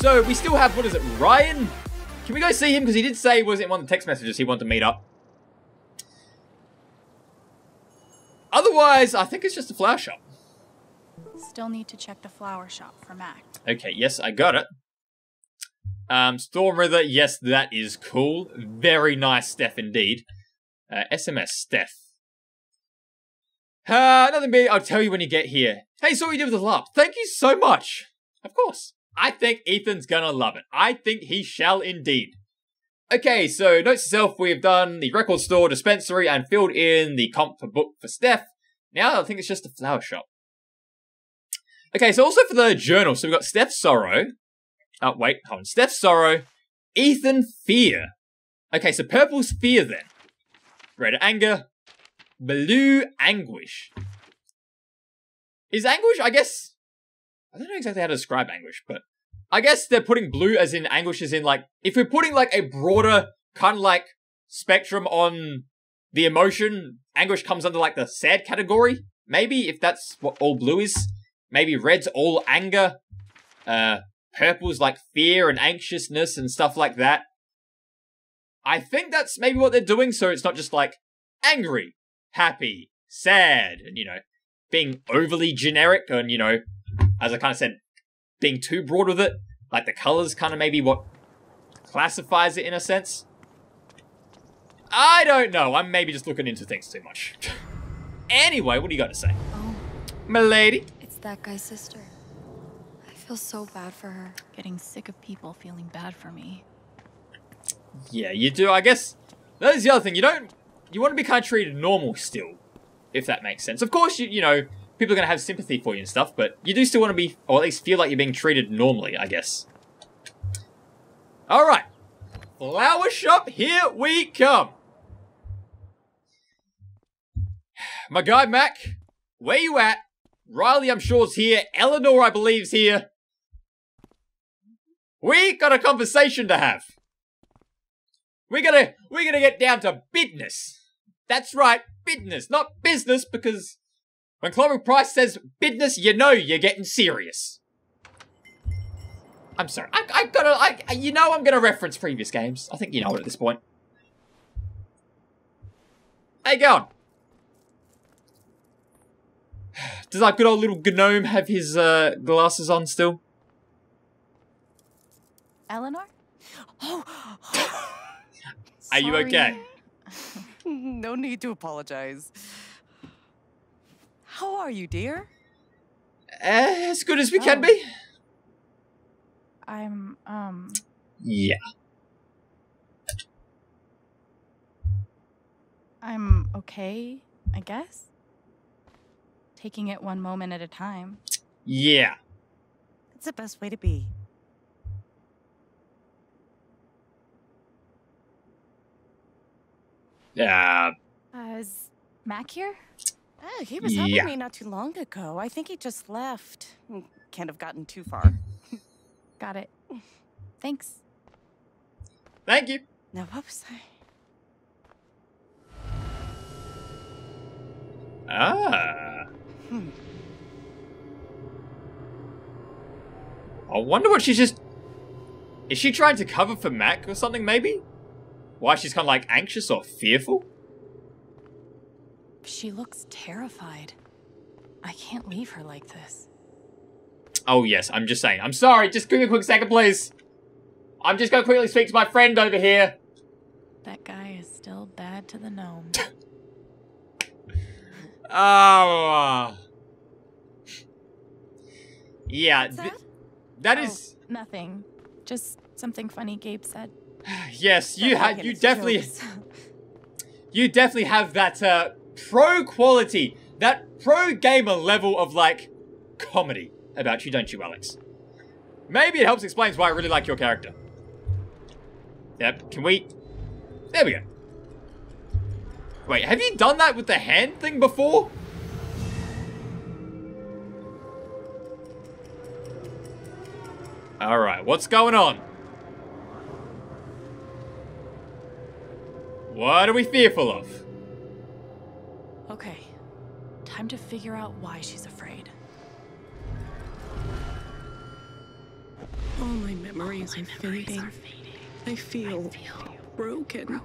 So we still have, what is it, Ryan? Can we go see him? Because he did say, was it one of the text messages he wanted to meet up? Otherwise, I think it's just a flower shop. Still need to check the flower shop for Mac. Okay, yes, I got it. Storm River, yes, that is cool. Very nice Steph indeed. SMS Steph. Nothing big, I'll tell you when you get here. Hey, saw what you did with the LARP. Thank you so much. Of course. I think Ethan's gonna love it. I think he shall indeed. Okay, so notes to self, we've done the record store, dispensary, and filled in the comp for book for Steph. Now I think it's just a flower shop. Okay, so also for the journal, so we've got Steph Sorrow. Oh, wait, hold on. Steph Sorrow, Ethan Fear. Okay, so purple's Fear then. Red Anger, blue Anguish. Is Anguish, I guess... I don't know exactly how to describe Anguish, but... I guess they're putting blue as in Anguish as in like... If we're putting like a broader kind of like spectrum on the emotion, Anguish comes under like the sad category. Maybe, if that's what all blue is. Maybe red's all anger. Purple's like fear and anxiousness and stuff like that. I think that's maybe what they're doing, so it's not just like angry, happy, sad, and, you know, being overly generic and, you know, as I kind of said, being too broad with it. Like the colors kind of maybe what classifies it in a sense. I don't know. I'm maybe just looking into things too much. Anyway, what do you got to say? Oh. Milady? It's that guy's sister. I feel so bad for her. Getting sick of people feeling bad for me. Yeah, you do. I guess that is the other thing. You want to be kind of treated normal still, if that makes sense. Of course, you know, people are going to have sympathy for you and stuff, but you do still want to be, or at least feel like you're being treated normally, I guess. Alright. Flower shop, here we come. My guy, Mac, where you at? Riley, I'm sure, is here. Eleanor, I believe, is here. We got a conversation to have. We're gonna get down to business. That's right, business, not business, because when Chloe Price says business, you know you're getting serious. I'm sorry, you know I'm gonna reference previous games. I think you know it at this point. How you going? Does our good old little gnome have his glasses on still? Eleanor? Oh, Are you okay? no need to apologize. How are you, dear? As good as we can be. I'm, Yeah. I'm okay, I guess. Taking it one moment at a time. Yeah. It's the best way to be. Is Mac here? Oh, he was helping me not too long ago. I think he just left. Can't have gotten too far. Got it. Thanks. Thank you. No, what was I? I wonder what she's just... Is she trying to cover for Mac or something, maybe? Why she's kind of like anxious or fearful? She looks terrified. I can't leave her like this. Oh yes, I'm just saying. I'm sorry, just give me a quick second, please. I'm just gonna quickly speak to my friend over here. That guy is still bad to the gnome. Oh. Yeah, that is... Nothing. Just something funny Gabe said. Yes, you definitely... You definitely have that pro quality, that pro gamer level of like comedy about you, don't you, Alex? Maybe it helps explains why I really like your character. Yep, can we... There we go. Wait, have you done that with the hand thing before? Alright, what's going on? What are we fearful of? Okay, time to figure out why she's afraid. All my memories are fading. I feel broken.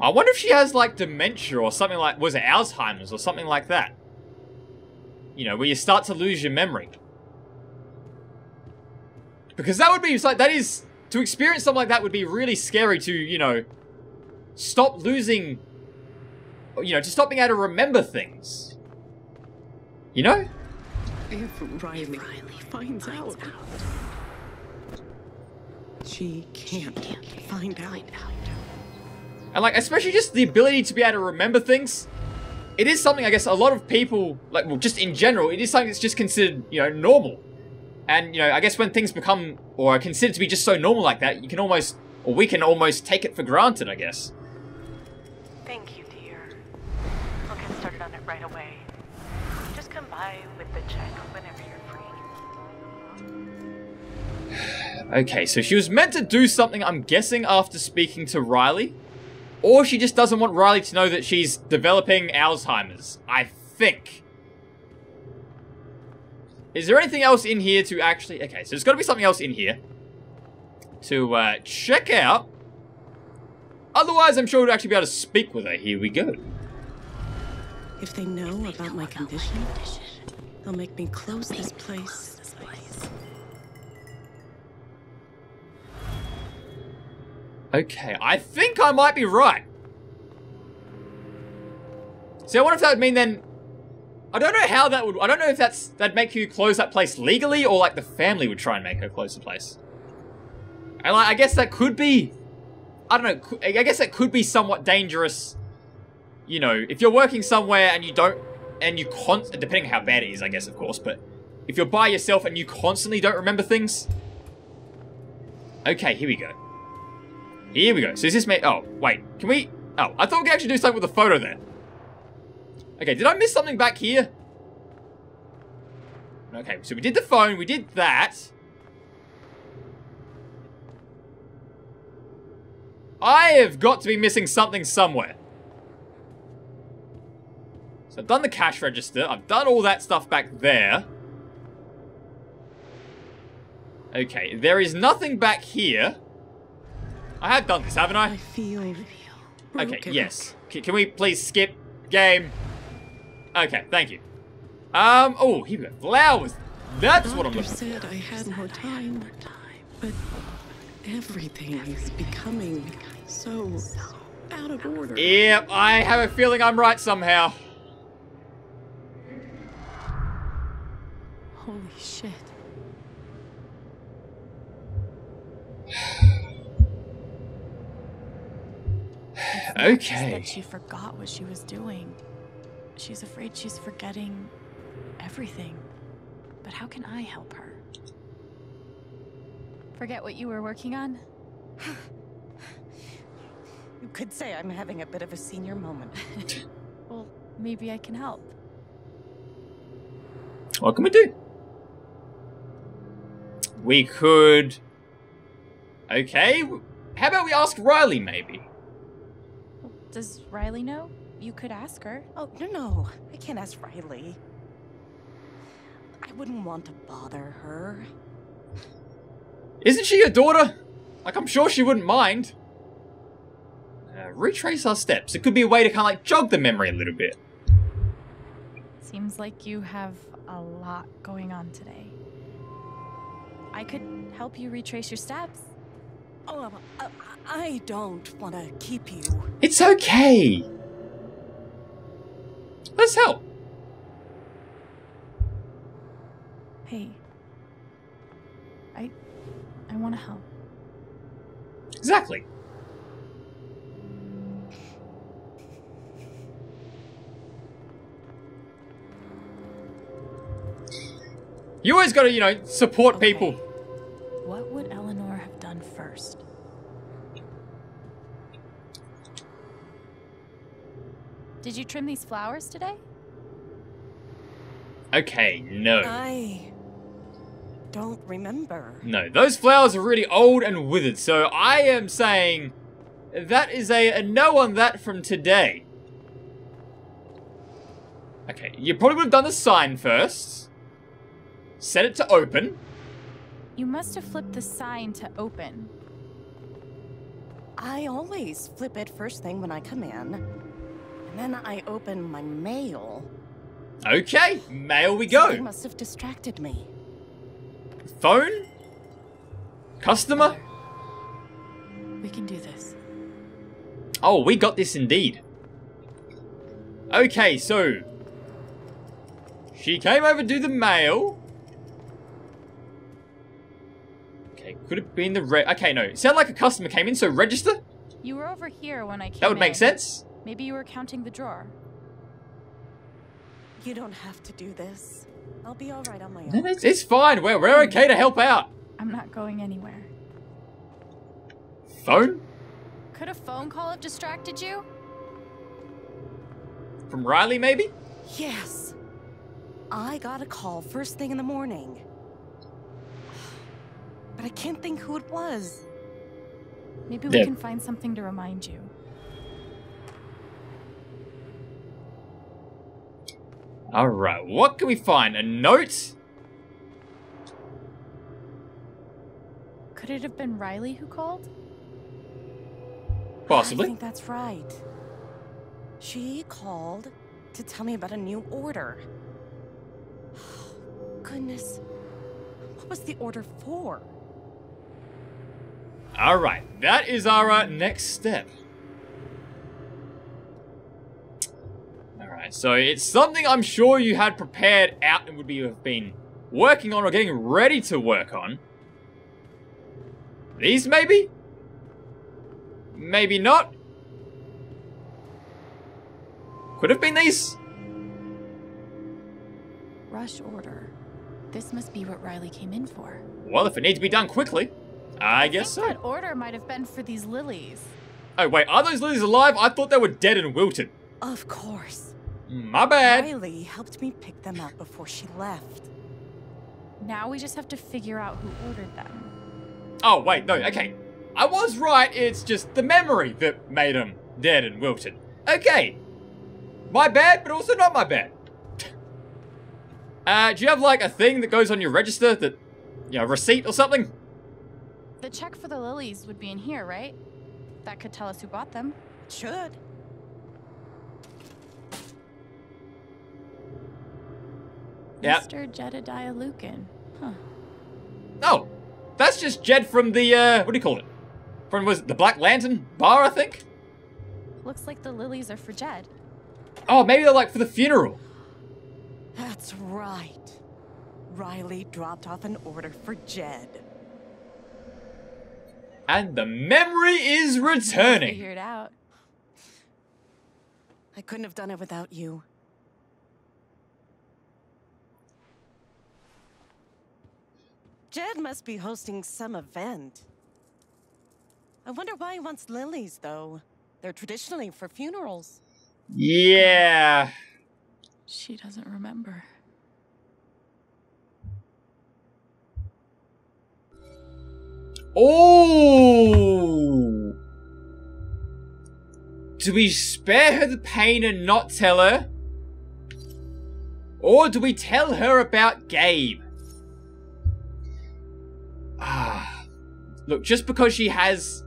I wonder if she has, like, dementia or something like... Was it Alzheimer's or something like that? You know, where you start to lose your memory. Because that would be... Like, that is... To experience something like that would be really scary to, you know... Stop losing... You know, to stop being able to remember things. You know? If Riley finds out... She can't find out. And, like, especially just the ability to be able to remember things. It is something, I guess, a lot of people, like, well, just in general, it is something that's just considered, you know, normal. And, you know, I guess when things become, or are considered to be just so normal like that, you can almost, or we can almost take it for granted, I guess. Thank you, dear. I'll get started on it right away. Just come by with the check whenever you're free. Okay, so she was meant to do something, I'm guessing, after speaking to Riley. Or she just doesn't want Riley to know that she's developing Alzheimer's. I think. Is there anything else in here to actually... Okay, so there's got to be something else in here to check out. Otherwise, I'm sure we'd actually be able to speak with her. Here we go. If they know about my condition, they'll make me close this place. Okay, I think I might be right. See, I wonder if that would mean then... I don't know how that would... I don't know if that'd make you close that place legally, or like the family would try and make her close the place. And like, I guess that could be... I don't know, I guess that could be somewhat dangerous. You know, if you're working somewhere and you don't... And you depending on how bad it is, I guess, of course, but... If you're by yourself and you constantly don't remember things... Okay, here we go. Here we go. So is this me? Oh, wait. Can we... Oh, I thought we could actually do something with the photo there. Okay, did I miss something back here? Okay, so we did the phone. We did that. I have got to be missing something somewhere. So I've done the cash register. I've done all that stuff back there. Okay, there is nothing back here. I have done this, haven't I? I feel broken. Okay, yes. Can we please skip game? Okay, thank you. Oh, here we go. Flowers. That's what I'm looking for. Said I had more time, but everything is becoming so out of order. Yep, I have a feeling I'm right somehow. Holy shit. Okay. That she forgot what she was doing. She's afraid she's forgetting everything. But how can I help her? Forget what you were working on? You could say I'm having a bit of a senior moment. Well, maybe I can help. What can we do? We could... Okay. How about we ask Riley, maybe? Does Riley know? You could ask her. Oh, no. I can't ask Riley. I wouldn't want to bother her. Isn't she your daughter? Like, I'm sure she wouldn't mind. Retrace our steps. It could be a way to kind of like jog the memory a little bit. Seems like you have a lot going on today. I could help you retrace your steps. Oh, I don't want to keep you. It's okay. Let's help. Hey. I want to help. Exactly. You always got to, you know, support Okay. people. What would Eleanor have done first? Did you trim these flowers today? Okay, no. I don't remember. No, those flowers are really old and withered, so I am saying that is a no on that from today. Okay, you probably would have done the sign first. set it to open. You must have flipped the sign to open. I always flip it first thing when I come in. And then I open my mail. Okay, mail we go. Something must have distracted me. Phone? Customer? We can do this. Oh, we got this indeed. Okay, so she came over to do the mail. Okay, could have been the okay, no. It sounded like a customer came in, so register? You were over here when I came That would make in. sense. Maybe you were counting the drawer. You don't have to do this. I'll be all right on my own. No, it's fine. We're okay to help out. I'm not going anywhere. Phone? Could a phone call have distracted you? From Riley, maybe? Yes. I got a call first thing in the morning. But I can't think who it was. Maybe we can find something to remind you. Alright, what can we find? A note? Could it have been Riley who called? Possibly. I think that's right. She called to tell me about a new order. Goodness. What was the order for? Alright, that is our next step. Alright, so it's something I'm sure you had prepared out and would have been working on or getting ready to work on. These maybe? Maybe not. Could have been these. Rush order. This must be what Riley came in for. Well, if it needs to be done quickly, I guess so. That order might have been for these lilies. Oh, wait, are those lilies alive? I thought they were dead and wilted. Of course. My bad. Riley helped me pick them up before she left. Now we just have to figure out who ordered them. Oh, wait, no, okay. I was right, it's just the memory that made them dead and wilted. Okay. My bad, but also not my bad. Do you have, like, a thing that goes on your register that, you know, receipt or something? The check for the lilies would be in here, right? That could tell us who bought them. Should. Yep. Mr. Jedediah Lucan. Huh. Oh, that's just Jed from the, what do you call it? From, was it the Black Lantern bar, I think? Looks like the lilies are for Jed. Oh, maybe they're, like, for the funeral. That's right. Riley dropped off an order for Jed. And the memory is returning. Figured out. I couldn't have done it without you. Jed must be hosting some event. I wonder why he wants lilies, though. They're traditionally for funerals. Yeah. She doesn't remember. Oh! Do we spare her the pain and not tell her? Or do we tell her about Gabe? Ah. Look, just because she has...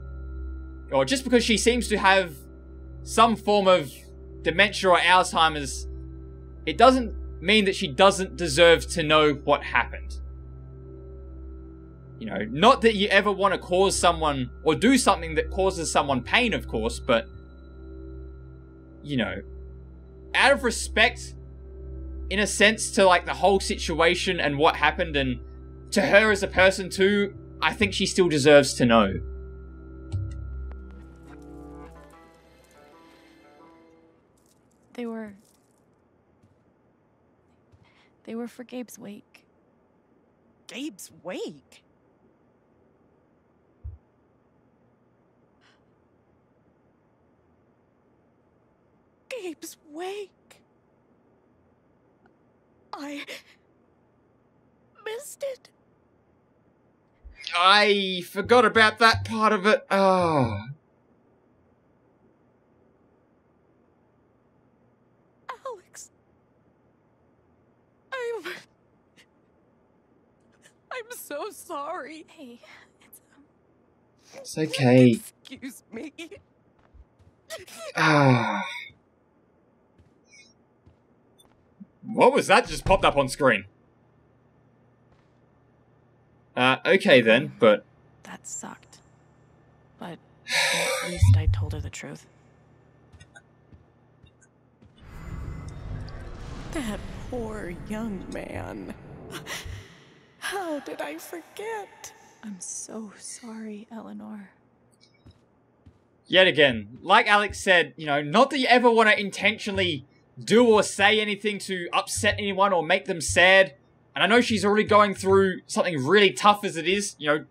Or just because she seems to have some form of dementia or Alzheimer's, it doesn't mean that she doesn't deserve to know what happened. You know, not that you ever want to cause someone or do something that causes someone pain, of course, but, you know, out of respect, in a sense, to, like, the whole situation and what happened, and to her as a person, too, I think she still deserves to know. They were for Gabe's wake. Gabe's wake? Gabe's wake? I missed it. I forgot about that part of it. Oh. Alex. so sorry. Hey, It's okay. Excuse me. Ah. What was that just popped up on screen? Okay then, but... that sucked. But at least I told her the truth. That poor young man. How did I forget? I'm so sorry, Eleanor. Yet again, like Alex said, you know, not that you ever want to intentionally do or say anything to upset anyone or make them sad. And I know she's already going through something really tough as it is, you know,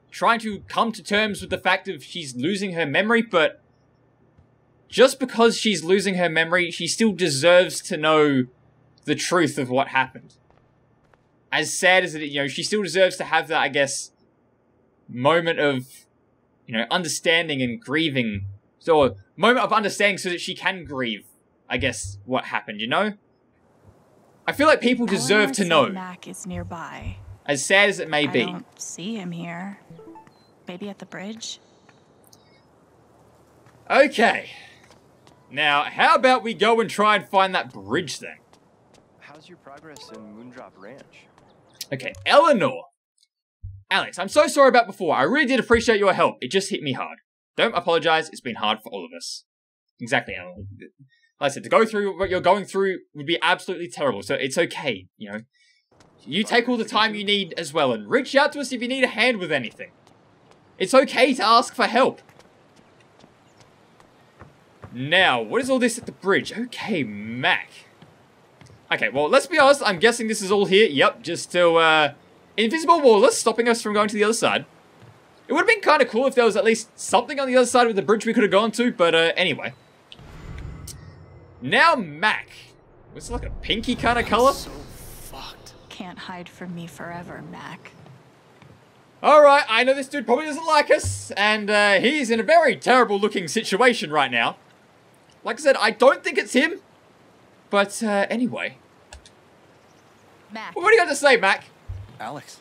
trying to come to terms with the fact of she's losing her memory, but just because she's losing her memory, she still deserves to know the truth of what happened. As sad as it is, you know, she still deserves to have that, I guess, moment of, you know, understanding and grieving. So, moment of understanding so that she can grieve, I guess, what happened, you know? I feel like people deserve to know. Mac is nearby. As sad as it may be. I don't see him here. Maybe at the bridge? Okay. Now, how about we go and try and find that bridge then? How's your progress in Moondrop Ranch? Okay, Eleanor. Alex, I'm so sorry about before. I really did appreciate your help. It just hit me hard. Don't apologize. It's been hard for all of us. Exactly, Eleanor. Like I said, to go through what you're going through would be absolutely terrible. So it's okay, you know. You take all the time you need as well, and reach out to us if you need a hand with anything. It's okay to ask for help. Now, what is all this at the bridge? Okay, Mac. Okay, well, let's be honest. I'm guessing this is all here. Yep, just to, invisible wall stopping us from going to the other side. It would have been kind of cool if there was at least something on the other side of the bridge we could have gone to, but, anyway. Now, Mac. What's it, like a pinky kind of color? So fucked. Can't hide from me forever, Mac. Alright, I know this dude probably doesn't like us, and he's in a very terrible looking situation right now. Like I said, I don't think it's him, but anyway. Mac. What do you got to say, Mac? Alex,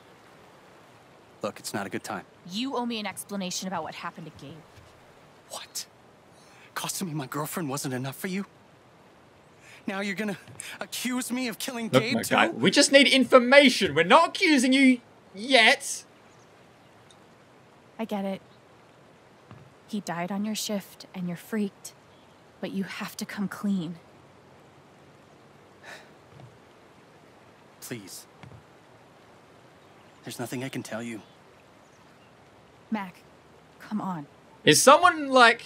look, it's not a good time. You owe me an explanation about what happened to Gabe. What? Costing me my girlfriend wasn't enough for you? Now you're gonna accuse me of killing Look, Gabe my too? guy, we just need information. We're not accusing you yet. I get it. He died on your shift and you're freaked, but you have to come clean. Please. There's nothing I can tell you. Mac, come on. Is someone, like,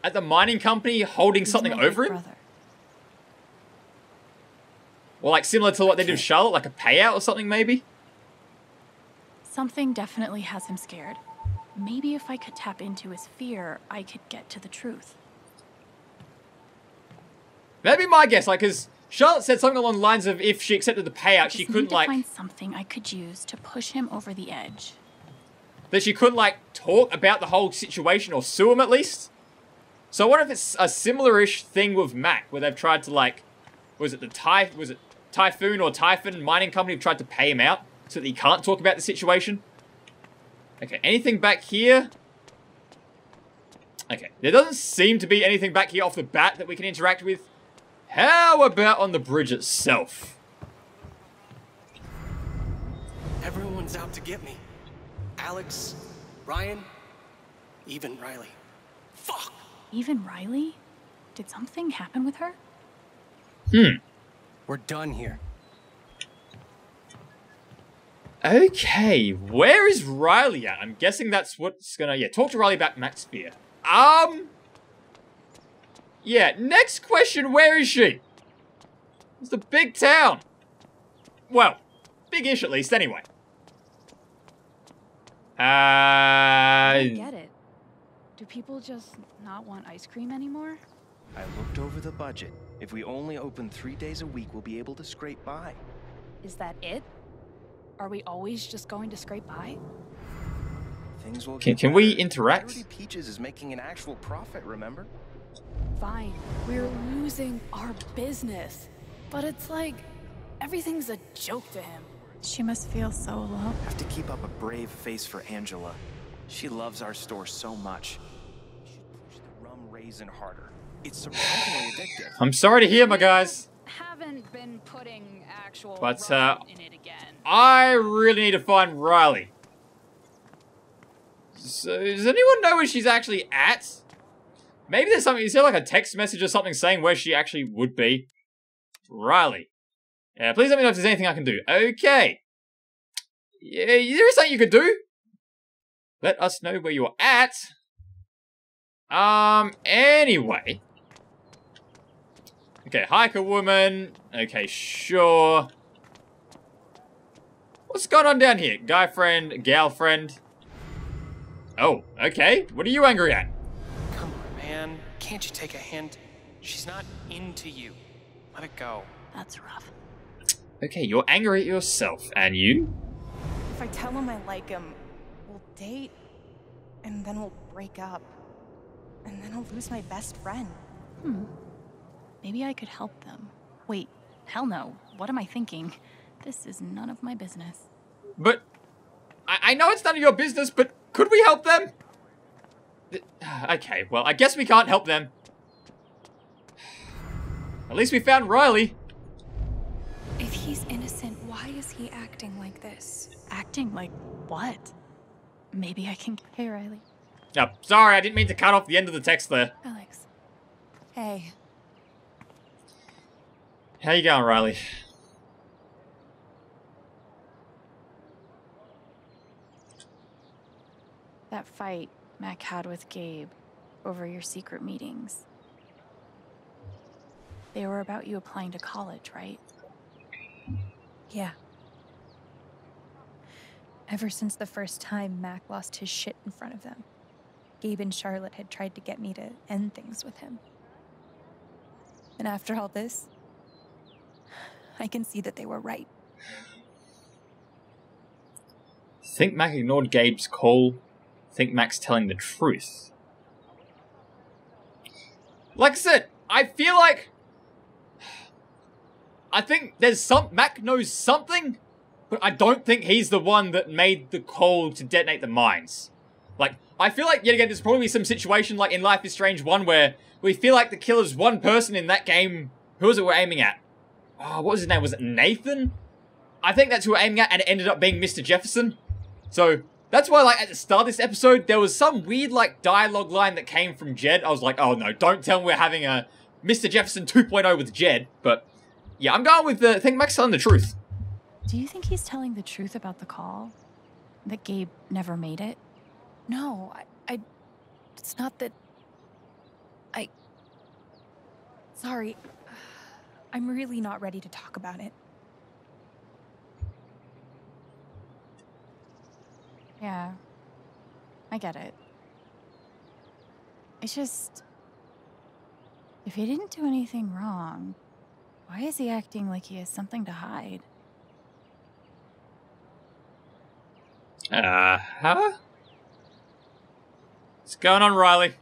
at the mining company holding something He's my over big him? brother. Or, like, similar to what they did with Charlotte, like a payout or something, maybe? Something definitely has him scared. Maybe if I could tap into his fear, I could get to the truth. That'd be my guess, like, because Charlotte said something along the lines of if she accepted the payout, she couldn't, like... find something I could use to push him over the edge. That she couldn't, like, talk about the whole situation or sue him, at least? So I wonder if it's a similar-ish thing with Mac, where they've tried to, like... Was it Typhoon or Typhon mining company have tried to pay him out so that he can't talk about the situation? Okay, anything back here? Okay, there doesn't seem to be anything back here off the bat that we can interact with. How about on the bridge itself? Everyone's out to get me. Alex, Ryan, even Riley. Fuck! Even Riley? Did something happen with her? We're done here. Okay, where is Riley at? I'm guessing that's what's gonna... Yeah, talk to Riley about Mac's fear. Yeah, next question, where is she? It's the big town. Well, big-ish at least, anyway. I don't get it. Do people just not want ice cream anymore? I looked over the budget. If we only open 3 days a week, we'll be able to scrape by. Is that it? Are we always just going to scrape by? Things will Can get we better. interact? Dirty Peaches is making an actual profit, remember? Fine. We're losing our business. But it's like everything's a joke to him. She must feel so low. Have to keep up a brave face for Angela. She loves our store so much. You should push the rum raisin harder. It's surprisingly addictive. I'm sorry to hear, my guys. Haven't been putting actual But, rum in it again. I really need to find Riley. So, does anyone know where she's actually at? Maybe there's something, is there like a text message or something saying where she actually would be? Riley. Yeah, please let me know if there's anything I can do. Okay. Yeah, there is something you could do. Let us know where you're at. Anyway. Okay, hiker woman. Okay, sure. What's going on down here? Guy friend, gal friend. Oh, okay. What are you angry at? Come on, man. Can't you take a hint? She's not into you. Let it go. That's rough. Okay, you're angry at yourself. And you? If I tell him I like him, we'll date, and then we'll break up. And then I'll lose my best friend. Maybe I could help them. Wait, hell no. What am I thinking? This is none of my business. But, I know it's none of your business, but could we help them? Okay, well, I guess we can't help them. At least we found Riley. If he's innocent, why is he acting like this? Acting like what? Maybe I can... Hey, Riley. Oh, sorry, I didn't mean to cut off the end of the text there. Alex. Hey. How you going, Riley? That fight Mac had with Gabe over your secret meetings. They were about you applying to college, right? Yeah. Ever since the first time Mac lost his shit in front of them, Gabe and Charlotte had tried to get me to end things with him. And after all this, I can see that they were right. Think Mac ignored Gabe's call. Think Mac's telling the truth. Like I said, I feel like... I think there's Mac knows something, but I don't think he's the one that made the call to detonate the mines. Like, I feel like, yet again, there's probably some situation like in Life is Strange 1 where we feel like the killer's one person in that game. Who was it we're aiming at? Oh, what was his name? Was it Nathan? I think that's who we're aiming at, and it ended up being Mr. Jefferson. So, that's why, like, at the start of this episode, there was some weird, like, dialogue line that came from Jed. I was like, oh no, don't tell me we're having a Mr. Jefferson 2.0 with Jed. But, yeah, I'm going with I think Mac's telling the truth. Do you think he's telling the truth about the call? That Gabe never made it? No, it's not that... Sorry. I'm really not ready to talk about it. Yeah, I get it. It's just... If he didn't do anything wrong, why is he acting like he has something to hide? Huh? What's going on, Riley?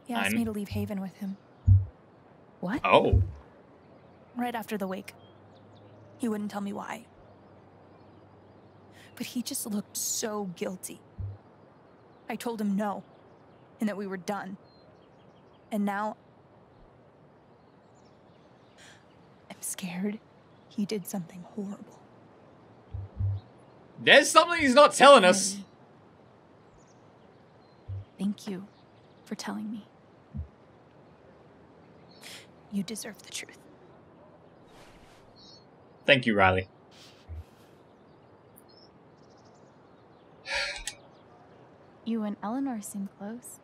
He asked me to leave Haven with him. What? Oh. Right after the wake. He wouldn't tell me why. But he just looked so guilty. I told him no, and that we were done. And now... I'm scared he did something horrible. There's something he's not telling us. Thank you for telling me. You deserve the truth. Thank you, Riley. You and Eleanor seem close.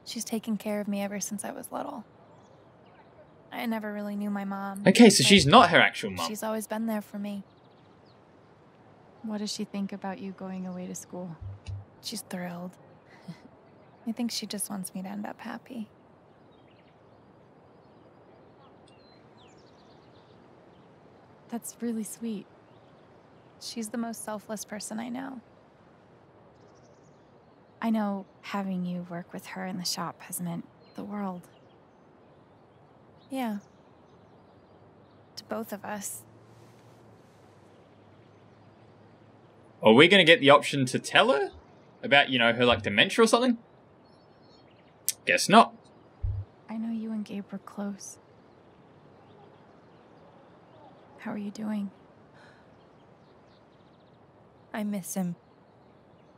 She's taken care of me ever since I was little. I never really knew my mom. Okay, so she's not her actual mom. She's always been there for me. What does she think about you going away to school? She's thrilled. I think she just wants me to end up happy. That's really sweet. She's the most selfless person I know. I know having you work with her in the shop has meant the world. Yeah. both of us. Are we going to get the option to tell her about, you know, her, like, dementia or something? Guess not. I know you and Gabe were close. How are you doing? I miss him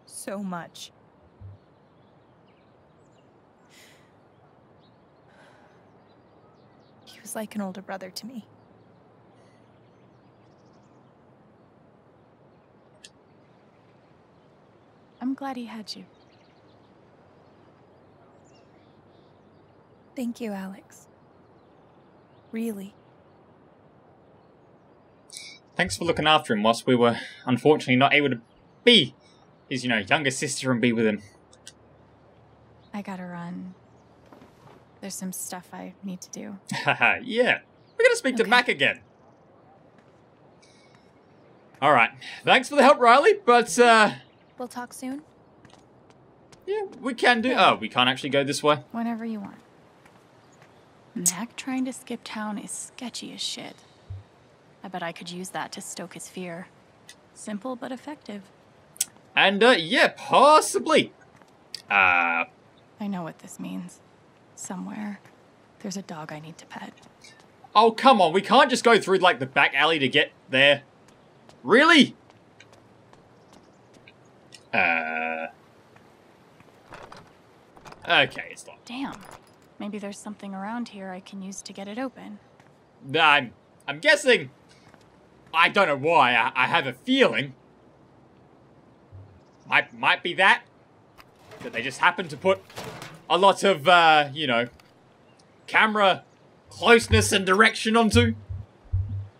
so much. He was like an older brother to me. I'm glad he had you. Thank you, Alex. Really. Thanks for looking after him whilst we were unfortunately not able to be his, you know, younger sister and be with him. I gotta run. There's some stuff I need to do. Haha, yeah. We're gonna speak to Mac again. Alright. Thanks for the help, Riley, but, We'll talk soon? yeah, we can do... Oh, we can't actually go this way? Whenever you want. Mac trying to skip town is sketchy as shit. I bet I could use that to stoke his fear. Simple but effective. And, yeah, possibly. I know what this means. Somewhere, there's a dog I need to pet. Oh, come on. We can't just go through, like, the back alley to get there. Really? Okay, it's locked. Damn. Maybe there's something around here I can use to get it open. I'm guessing... I don't know why. I have a feeling. Might be that they just happen to put a lot of, you know, camera closeness and direction onto.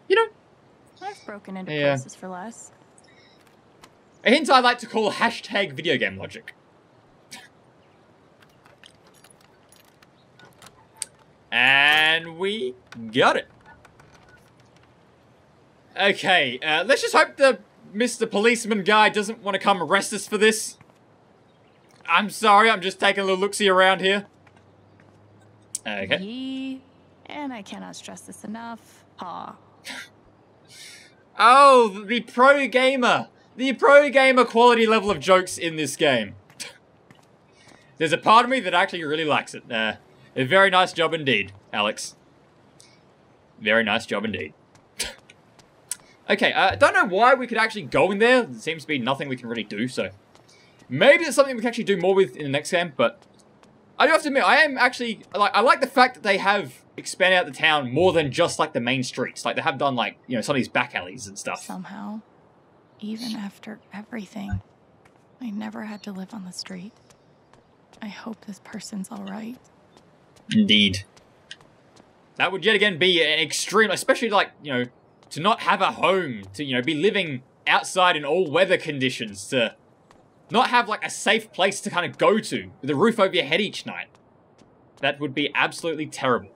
You know? I've broken into places for less. A hint I like to call hashtag video game logic. And we got it. Okay, let's just hope the Mr. Policeman guy doesn't want to come arrest us for this. I'm sorry, I'm just taking a little look-see around here. Okay. And I cannot stress this enough. Ha. Oh, the pro gamer. The pro gamer quality level of jokes in this game. There's a part of me that actually really likes it. A very nice job indeed, Alex. Very nice job indeed. Okay, don't know why we could actually go in there. There seems to be nothing we can really do, so... Maybe it's something we can actually do more with in the next game, but... I do have to admit, I am actually... I like the fact that they have expanded out the town more than just, like, the main streets. Like, they have done, like, you know, some of these back alleys and stuff. Somehow, even after everything, I never had to live on the street. I hope this person's alright. Indeed. That would yet again be an extreme... Especially, like, you know... To not have a home, to, you know, be living outside in all weather conditions, to not have, like, a safe place to kind of go to, with a roof over your head each night. That would be absolutely terrible.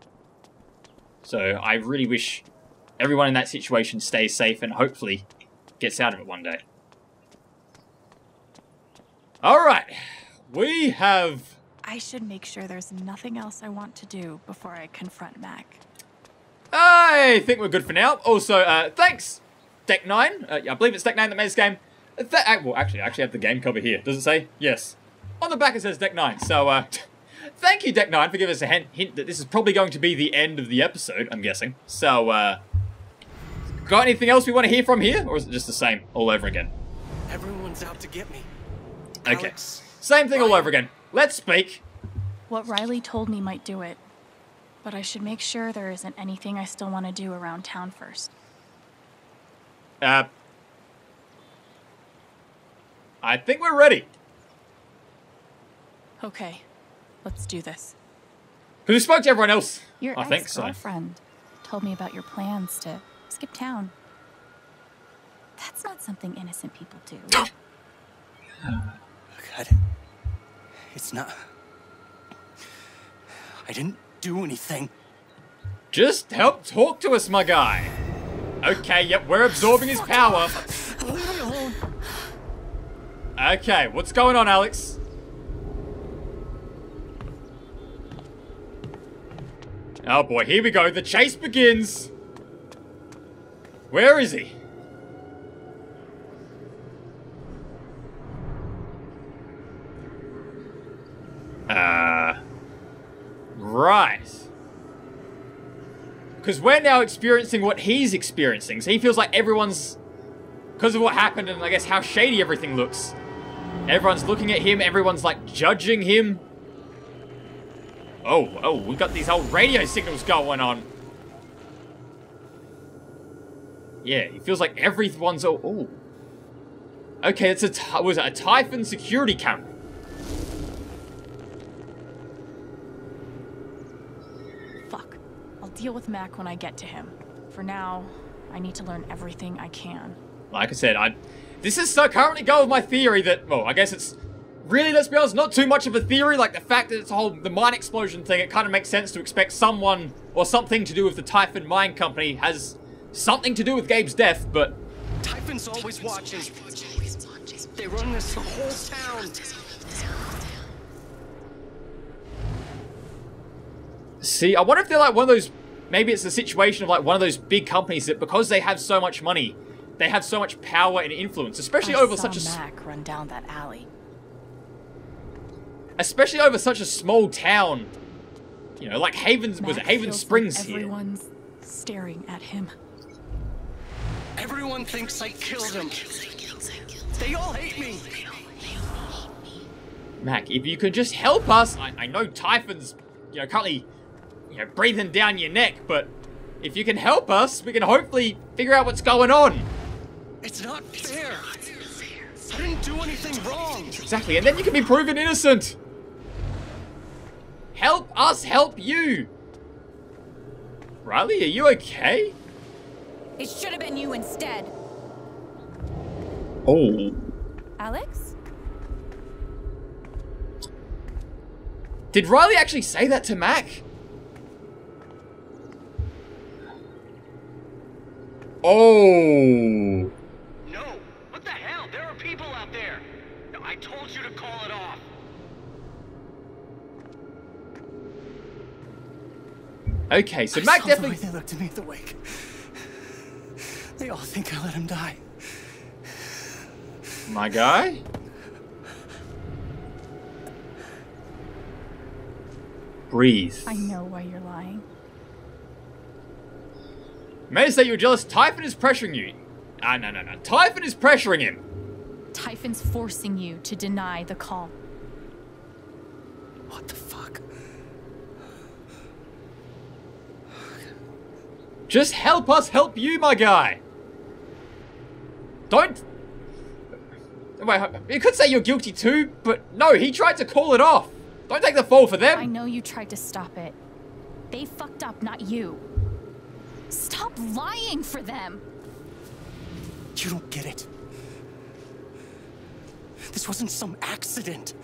So, I really wish everyone in that situation stays safe and hopefully gets out of it one day. Alright, we have... I should make sure there's nothing else I want to do before I confront Mac. I think we're good for now. Also, thanks, Deck 9. I believe it's Deck 9 that made this game. Well, actually, I actually have the game cover here. Does it say? Yes. On the back it says Deck 9. So, thank you, Deck 9, for giving us a hint that this is probably going to be the end of the episode, I'm guessing. So, got anything else we want to hear from here? Or is it just the same all over again? Everyone's out to get me. Okay. Alex, Same thing all over again. Let's speak. What Riley told me might do it. But I should make sure there isn't anything I still want to do around town first. I think we're ready. Okay, let's do this. Because we spoke to everyone else. Your I think so. ex-girlfriend told me about your plans to skip town. That's not something innocent people do. God, it's not... I didn't do anything. Just help talk to us, my guy. Okay, yep, we're absorbing his power. Leave me alone. Okay, what's going on, Alex? Oh boy, here we go. The chase begins. Where is he? Right. Because we're now experiencing what he's experiencing. So he feels like everyone's... Because of what happened and I guess how shady everything looks. Everyone's looking at him. Everyone's like judging him. Oh, we got these old radio signals going on. Yeah, he feels like everyone's... Oh. Okay, it's was it a Typhon security camera? Fuck. I'll deal with Mac when I get to him. For now, I need to learn everything I can. Like I said, this is currently going with my theory that... Well, I guess it's... Really, let's be honest, not too much of a theory. Like, the fact that it's the mine explosion thing, it kind of makes sense to expect someone or something to do with the Typhon Mine Company has something to do with Gabe's death, but... Typhon's always watching. They run this whole town. See, I wonder if they're like one of those... Maybe it's a situation of like one of those big companies that because they have so much money, they have so much power and influence, especially over such a... Mac run down that alley. Especially over such a small town. You know, like Haven... Was it Haven Springs like here? Everyone's staring at him. Everyone thinks I killed him. They all hate me. Mac, if you could just help us... I know Typhon's, you know, currently, you know, breathing down your neck, but if you can help us, we can hopefully figure out what's going on. It's not fair. I didn't do anything wrong. Exactly, and then you can be proven innocent. Help us help you. Riley, are you okay? It should have been you instead. Oh. Alex? Did Riley actually say that to Mac? Oh. No. What the hell? There are people out there. I told you to call it off. Okay, so Mac definitely... The way they looked at me at the wake. They all think I let him die. My guy? Breathe. I know why you're lying. May say you're jealous. Typhon is pressuring you. No. Typhon is pressuring him. Typhon's forcing you to deny the call. What the fuck? Just help us help you, my guy. Don't... Wait, you could say you're guilty too, but no, he tried to call it off. Don't take the fall for them. I know you tried to stop it. They fucked up, not you. Stop lying for them. You don't get it. This wasn't some accident.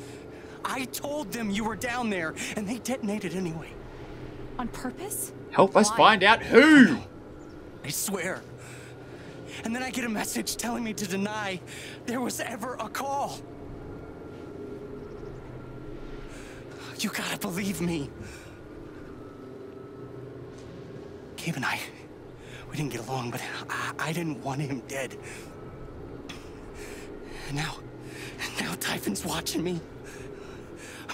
I told them you were down there, and they detonated anyway. On purpose? Help us find out who. I swear. And then I get a message telling me to deny there was ever a call. You gotta believe me. Gabe and we didn't get along, but I didn't want him dead. And now Typhon's watching me.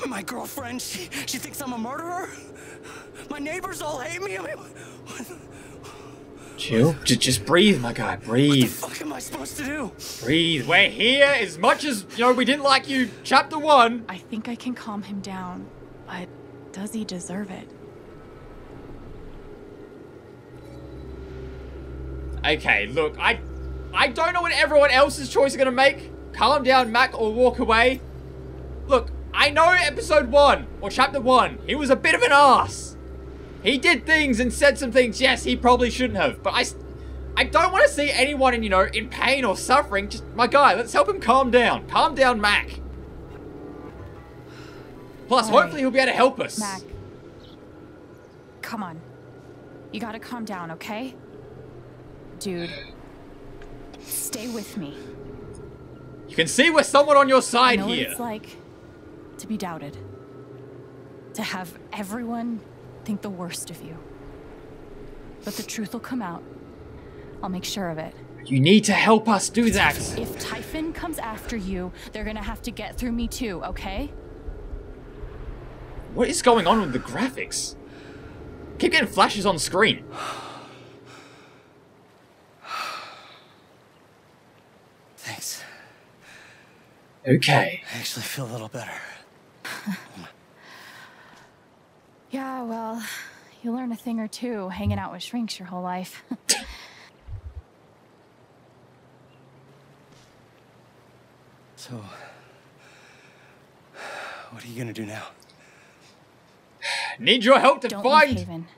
My girlfriend, she thinks I'm a murderer. My neighbors all hate me. I mean, Chill. Just breathe, my guy. Breathe. What the fuck am I supposed to do? Breathe. We're here as much as, you know, we didn't like you chapter 1. I think I can calm him down, but does he deserve it? Okay, look, I don't know what everyone else's choice is going to make. Calm down, Mac, or walk away. Look, I know episode 1, or chapter 1, he was a bit of an ass. He did things and said some things, yes, he probably shouldn't have. But I don't want to see anyone in, you know, in pain or suffering. Just, my guy, let's help him calm down. Calm down, Mac. Plus, hopefully he'll be able to help us. Mac, come on. You gotta calm down, okay? Dude, stay with me. You can see we're someone on your side I know here. What it's like to be doubted. To have everyone think the worst of you. But the truth will come out. I'll make sure of it. You need to help us do that. If Typhon comes after you, they're gonna have to get through me too, okay? What is going on with the graphics? Keep getting flashes on screen. Thanks. Okay. I actually feel a little better. Yeah, well, you learn a thing or two hanging out with shrinks your whole life. So, what are you gonna do now? Need your help to Don't find... leave Haven.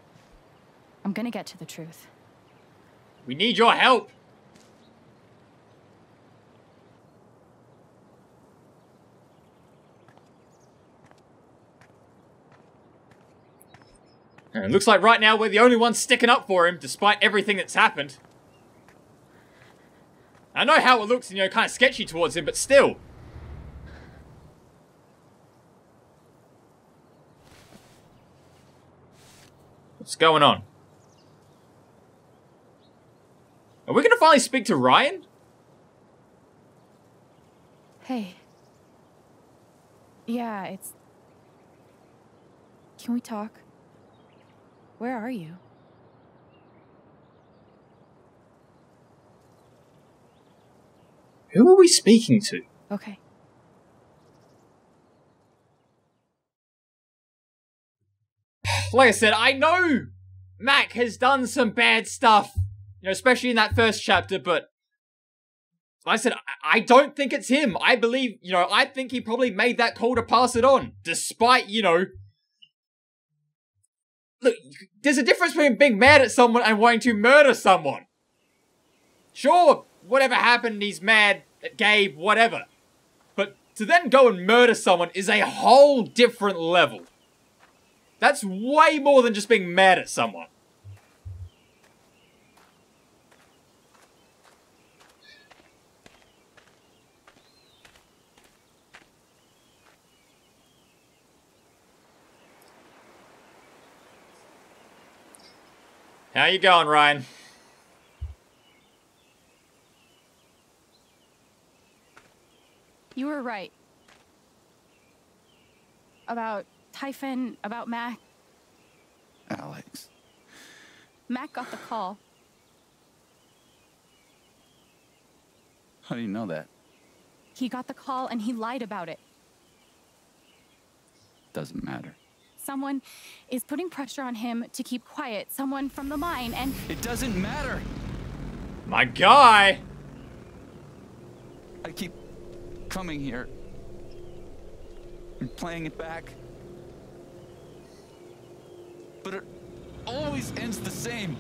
I'm gonna get to the truth. We need your help. And it looks like right now we're the only ones sticking up for him, despite everything that's happened. I know how it looks, you know, kind of sketchy towards him, but still. What's going on? Are we going to finally speak to Ryan? Hey. Yeah, it's... Can we talk? Where are you? Who are we speaking to? Okay. Like I said, I know Mac has done some bad stuff, you know, especially in that first chapter, but like I said, I don't think it's him. I believe, you know, I think he probably made that call to pass it on, despite, you know... Look, there's a difference between being mad at someone and wanting to murder someone. Sure, whatever happened, he's mad at Gabe, whatever. But to then go and murder someone is a whole different level. That's way more than just being mad at someone. How you going, Ryan? You were right. About Typhon, about Mac. Alex. Mac got the call. How do you know that? He got the call and he lied about it. Doesn't matter. Someone is putting pressure on him to keep quiet. Someone from the mine, and... It doesn't matter! My guy! I keep coming here and playing it back. But it always ends the same.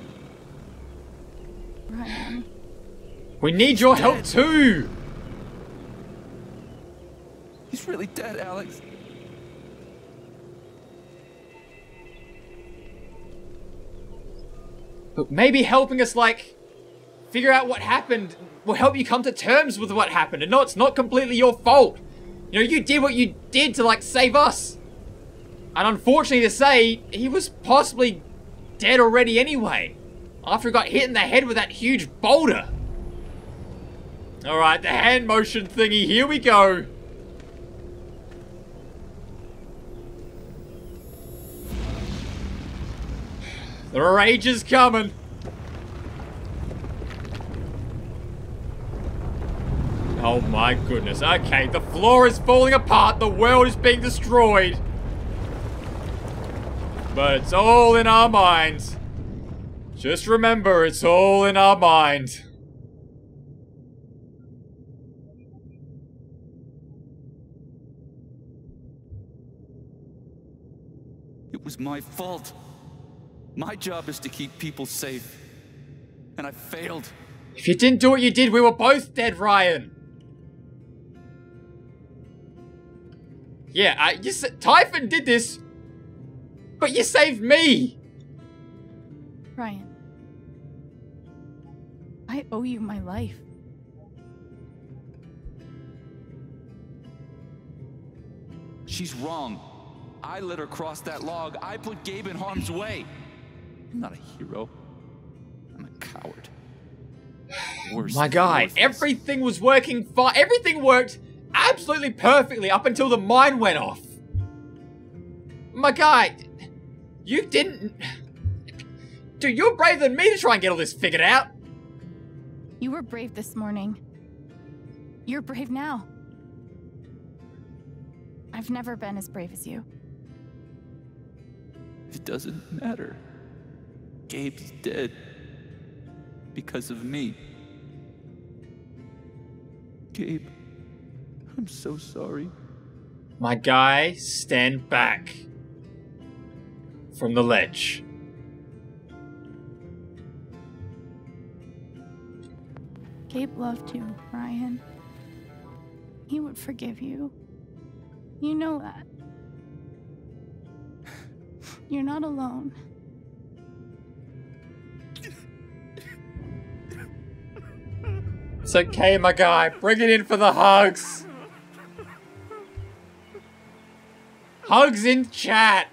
Ryan. We need your help too! He's really dead, Alex. But maybe helping us, like, figure out what happened will help you come to terms with what happened. And no, it's not completely your fault. You know, you did what you did to, like, save us. And unfortunately to say, he was possibly dead already anyway. After he got hit in the head with that huge boulder. Alright, the hand motion thingy, here we go. The rage is coming. Oh my goodness. Okay, the floor is falling apart. The world is being destroyed. But it's all in our minds. Just remember, it's all in our minds. It was my fault. My job is to keep people safe. And I failed. If you didn't do what you did, we were both dead, Ryan. Yeah, you said Typhon did this, but you saved me. Ryan. I owe you my life. She's wrong. I let her cross that log. I put Gabe in harm's way. I'm not a hero. I'm a coward. worse. My than guy, orphans. everything was working fine. Everything worked absolutely perfectly up until the mine went off. My guy, you didn't... Dude, you're braver than me to try and get all this figured out. You were brave this morning. You're brave now. I've never been as brave as you. It doesn't matter. Gabe's dead. Because of me. Gabe, I'm so sorry. My guy, stand back from the ledge. Gabe loved you, Ryan. He would forgive you. You know that. You're not alone. It's okay, my guy. Bring it in for the hugs. Hugs in chat.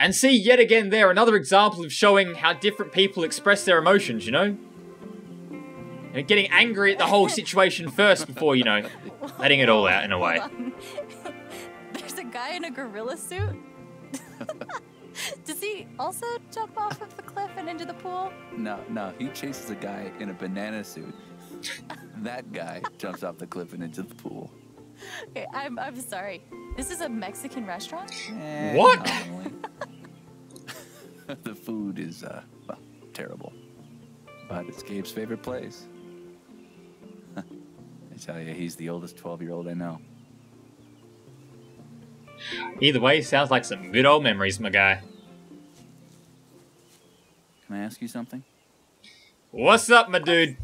And see, yet again there, another example of showing how different people express their emotions, you know? And getting angry at the whole situation first before, you know, letting it all out in a way. There's a guy in a gorilla suit? Does he also jump off of the cliff and into the pool? No, he chases a guy in a banana suit. That guy jumps off the cliff and into the pool. Okay, I'm sorry. This is a Mexican restaurant? What? The food is, well, terrible. But it's Gabe's favorite place. I tell you, he's the oldest 12-year-old I know. Either way, sounds like some good old memories, my guy. Can I ask you something? What's up, my dude?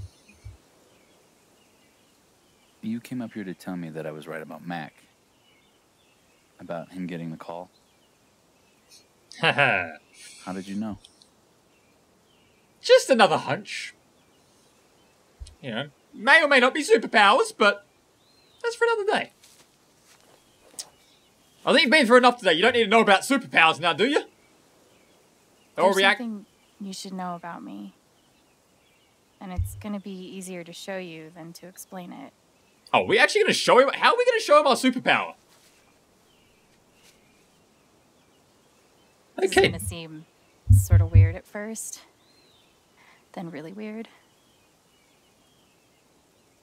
You came up here to tell me that I was right about Mac. About him getting the call. Haha. How did you know? Just another hunch. You know, may or may not be superpowers, but that's for another day. I think you've been through enough today. You don't need to know about superpowers now, do you? Or There's react. something you should know about me. And it's gonna be easier to show you than to explain it. Oh, we actually going to show him? How are we going to show him our superpower? This Okay. is gonna seem sort of weird at first, then really weird.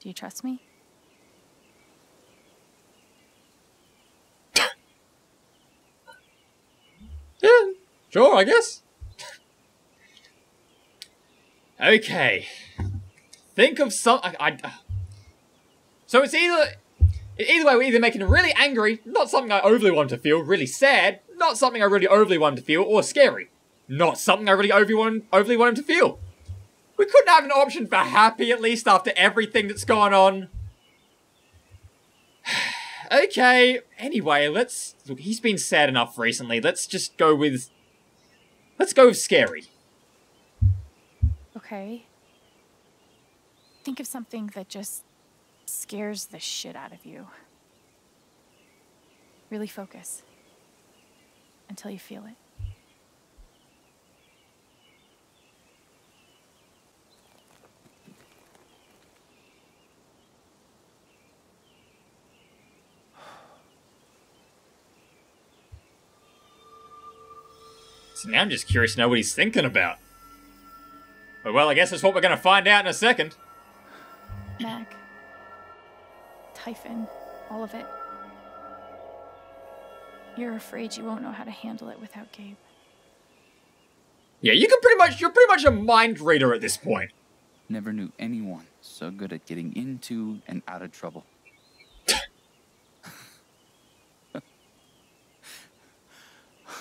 Do you trust me? Yeah, sure, I guess. Okay. Think of some... So it's either way, we're either making him really angry, not something I overly want to feel, really sad, not something I really overly want him to feel, or scary, not something I really overly want him to feel. We couldn't have an option for happy, at least, after everything that's gone on. Okay, anyway, let's... Look, he's been sad enough recently. Let's just go with... Let's go with scary. Okay. Think of something that just scares the shit out of you. Really focus. Until you feel it. So now I'm just curious to know what he's thinking about. But well, I guess that's what we're going to find out in a second. Mac. Typhon. All of it. You're afraid you won't know how to handle it without Gabe. Yeah, you're pretty much a mind reader at this point. Never knew anyone so good at getting into and out of trouble.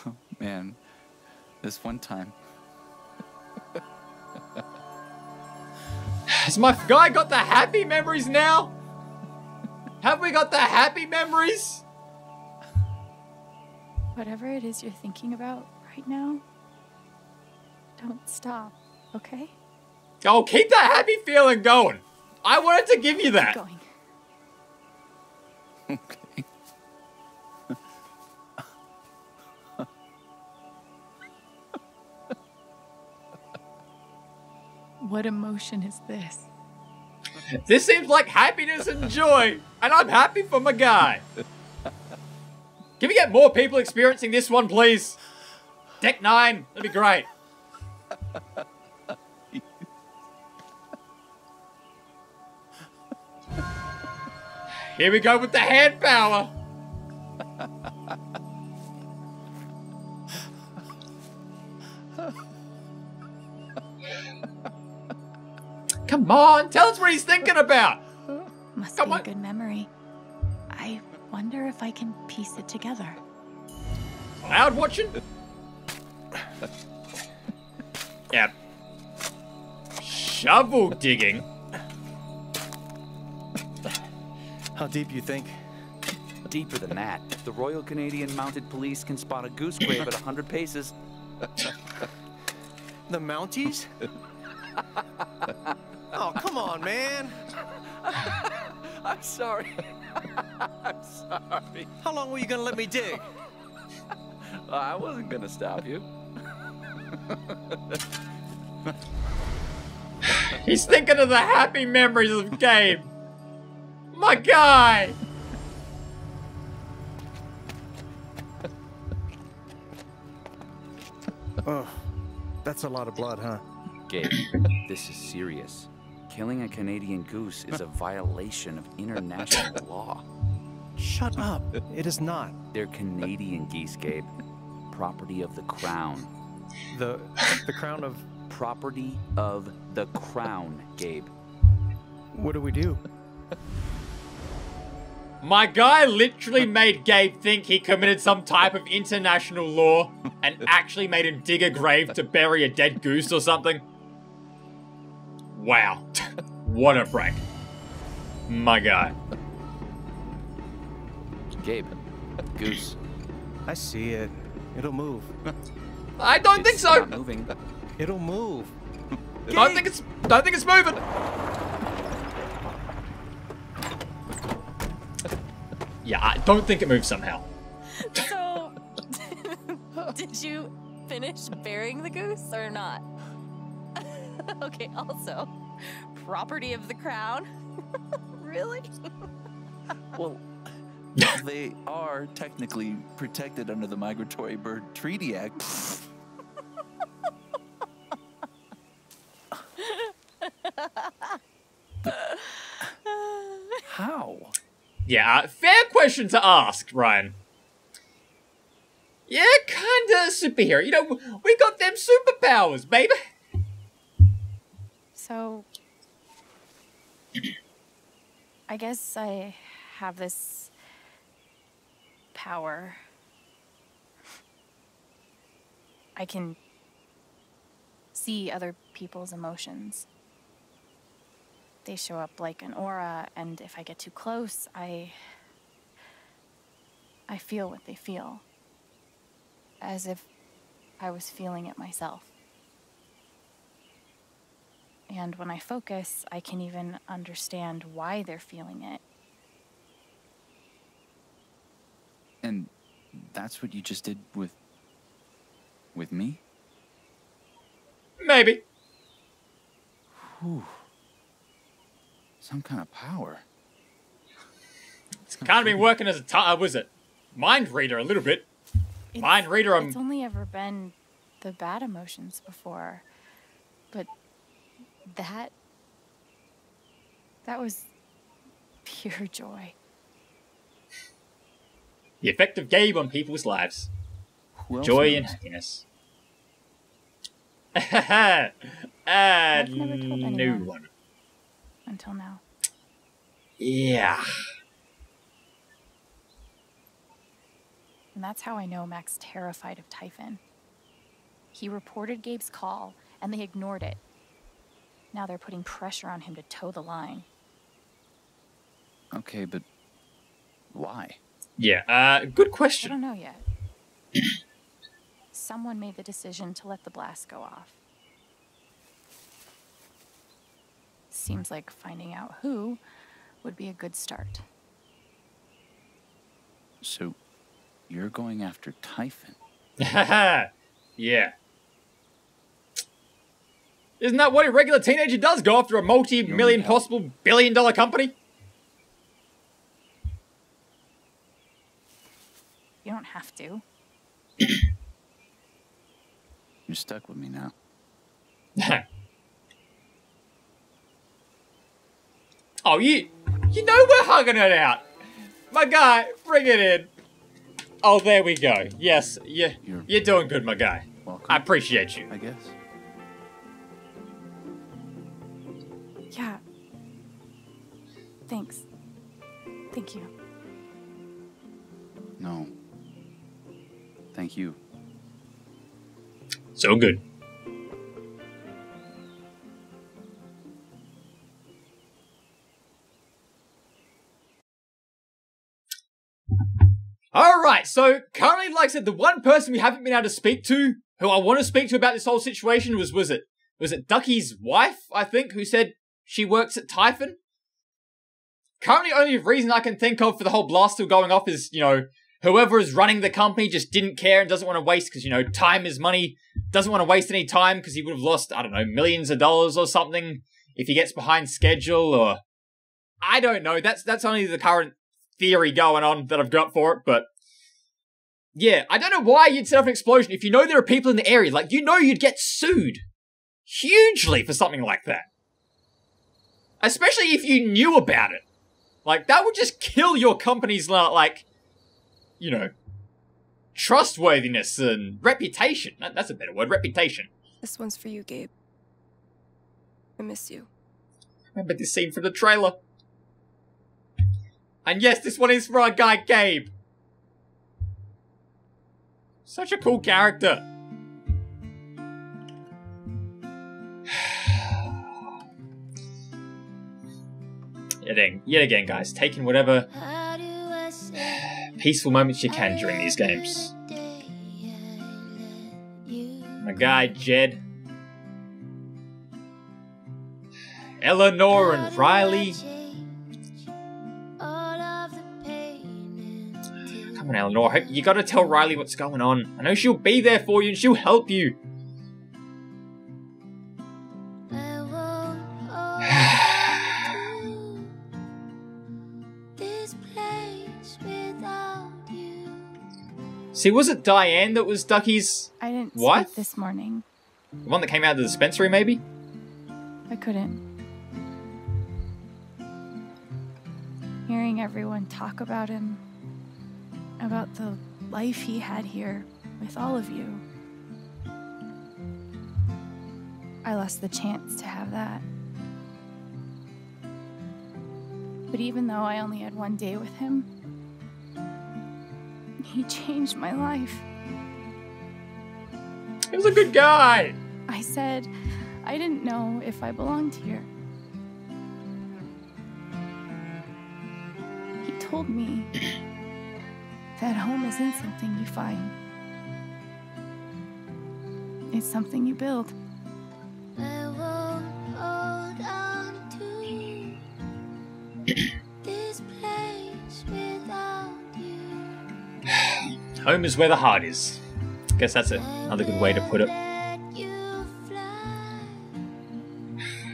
Oh, man. This one time. Has my guy got the happy memories now? Have we got the happy memories? Whatever it is you're thinking about right now, don't stop, okay? Oh, keep that happy feeling going. I wanted to give you that. Keep going. Okay. What emotion is this? This seems like happiness and joy, and I'm happy for my guy. Can we get more people experiencing this one, please? Deck 9, that'd be great. Here we go with the hand power. Come on, tell us what he's thinking about. Must be a good memory. I wonder if I can piece it together. Cloud watching? Yep. Shovel digging? How deep you think? Deeper than that. The Royal Canadian Mounted Police can spot a goose grave at 100 paces. The Mounties? Oh, come on, man. I'm sorry. I'm sorry. How long were you gonna let me dig? I wasn't gonna stop you. He's thinking of the happy memories of Gabe. My guy. Oh, that's a lot of blood, huh? Gabe, this is serious. Killing a Canadian goose is a violation of international law. Shut up. It is not. They're Canadian geese, Gabe. Property of the Crown. The crown of... Property of the Crown, Gabe. What do we do? My guy literally made Gabe think he committed some type of international law and actually made him dig a grave to bury a dead goose or something. Wow. What a prank. My guy. Gabe, goose. I see it. It'll move. I don't think so. Not moving. It'll move. Don't think it's moving. Yeah, I don't think it moves somehow. So, did you finish burying the goose or not? Okay, also, property of the crown? Really? Well, they are technically protected under the Migratory Bird Treaty Act. How? Yeah, fair question to ask, Ryan. Yeah, kinda superhero. You know, we got them superpowers, baby. So, I guess I have this power. I can see other people's emotions. They show up like an aura, and if I get too close, I feel what they feel. As if I was feeling it myself. And when I focus, I can even understand why they're feeling it. And that's what you just did with me? Maybe. Whew. Some kind of power. It's kind of been working as a was it? Mind reader a little bit. Mind reader. It's only ever been the bad emotions before, but that was pure joy. The effect of Gabe on people's lives. Joy and happiness. I've never told New anyone one. until now. Yeah. And that's how I know Mac's terrified of Typhon. He reported Gabe's call, and they ignored it. Now they're putting pressure on him to toe the line. Okay, but why? Yeah, good I question. don't know yet. Someone made the decision to let the blast go off. Seems like finding out who would be a good start. So, you're going after Typhon? Yeah. Isn't that what a regular teenager does? Go after a multi-million, possible billion-dollar company? You don't have to. You're stuck with me now. Oh, you know we're hugging it out. My guy, bring it in. Oh, there we go. Yes, you're doing good, my guy. Welcome. I appreciate you. I guess. Yeah. Thanks. Thank you. No. Thank you. So good. Alright, so currently, like I said, the one person we haven't been able to speak to, who I want to speak to about this whole situation was it Ducky's wife, I think, who said she works at Typhon? Currently, only reason I can think of for the whole blast still going off is, whoever is running the company just didn't care and doesn't want to waste, because, time is money, doesn't want to waste any time because he would have lost, I don't know, millions of dollars or something if he gets behind schedule, or... I don't know, that's only the current theory going on that I've got for it, but... Yeah, I don't know why you'd set off an explosion if you know there are people in the area. Like, you'd get sued hugely for something like that. Especially if you knew about it. Like, that would just kill your company's, trustworthiness and reputation. That's a better word, reputation. This one's for you, Gabe. I miss you. Remember this scene from the trailer. And yes, this one is for our guy, Gabe. Such a cool character. Yet again, guys, taking whatever peaceful moments you can during these games. My guy, Jed. Eleanor and Riley. Come on, Eleanor. You gotta tell Riley what's going on. I know she'll be there for you and she'll help you. See, was it Diane that was Ducky's I didn't wife? sleep this morning. The one that came out of the dispensary, maybe? I couldn't. Hearing everyone talk about him, about the life he had here with all of you, I lost the chance to have that. But even though I only had one day with him, he changed my life. He was a good guy. I said I didn't know if I belonged here. He told me that home isn't something you find. It's something you build. I won't hold on to this place without you. Home is where the heart is. Guess that's another good way to put it.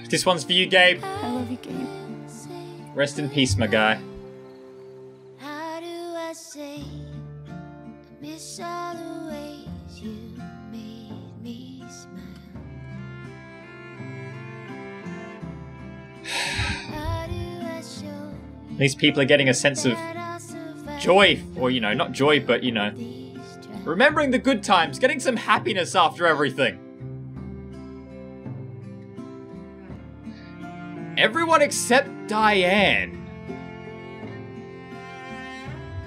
This one's for you, Gabe. I love you, Gabe. Rest in peace, my guy. How do I say I miss all the ways you made me smile? How do I show These people are getting a sense of joy, or, not joy, but, remembering the good times, getting some happiness after everything. Everyone except Diane.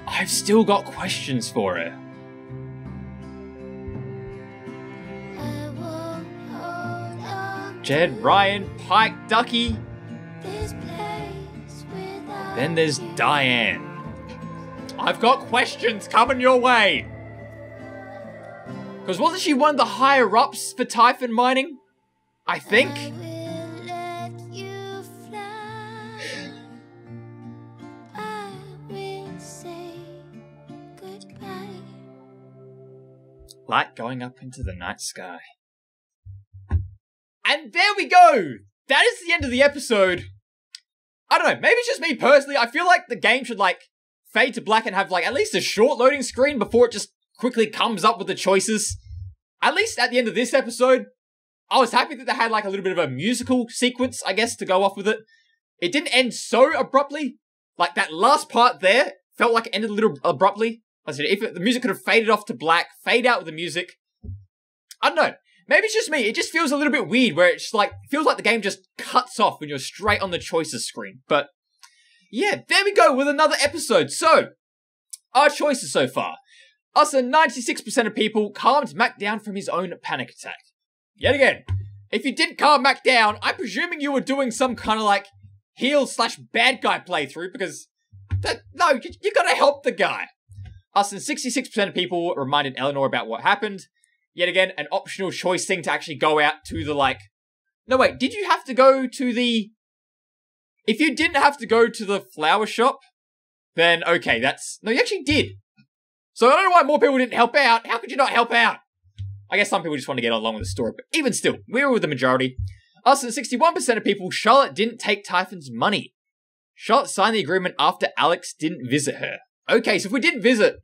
I've still got questions for her. Jed, Ryan, Pike, Ducky. Then there's Diane. I've got questions coming your way. Because wasn't she one of the higher-ups for Typhon Mining? I think? Light going up into the night sky. And And there we go. That is the end of the episode. I don't know, maybe it's just me personally. I feel like the game should, like, fade to black and have, like, at least a short loading screen before it just quickly comes up with the choices. At least at the end of this episode, I was happy that they had, like, a little bit of a musical sequence, I guess, to go off with it. It didn't end so abruptly. Like, that last part there felt like it ended a little abruptly. I said, if the music could have faded off to black, fade out with the music. I don't know. Maybe it's just me. It just feels a little bit weird where it's like, feels like the game just cuts off when you're straight on the choices screen. But yeah, there we go with another episode. So, our choices so far. Us and 96% of people calmed Mac down from his own panic attack. Yet again, if you didn't calm Mac down, I'm presuming you were doing some kind of like heel/bad guy playthrough because, no, you gotta help the guy. Us and 66% of people reminded Eleanor about what happened. Yet again, an optional choice thing to actually go out to the, like... No, wait, did you have to go to the... If you didn't have to go to the flower shop, then okay, that's... No, you actually did. So I don't know why more people didn't help out. How could you not help out? I guess some people just want to get along with the story, but even still, we were with the majority. Us and 61% of people, Charlotte didn't take Typhon's money. Charlotte signed the agreement after Alex didn't visit her. Okay, so if we didn't visit,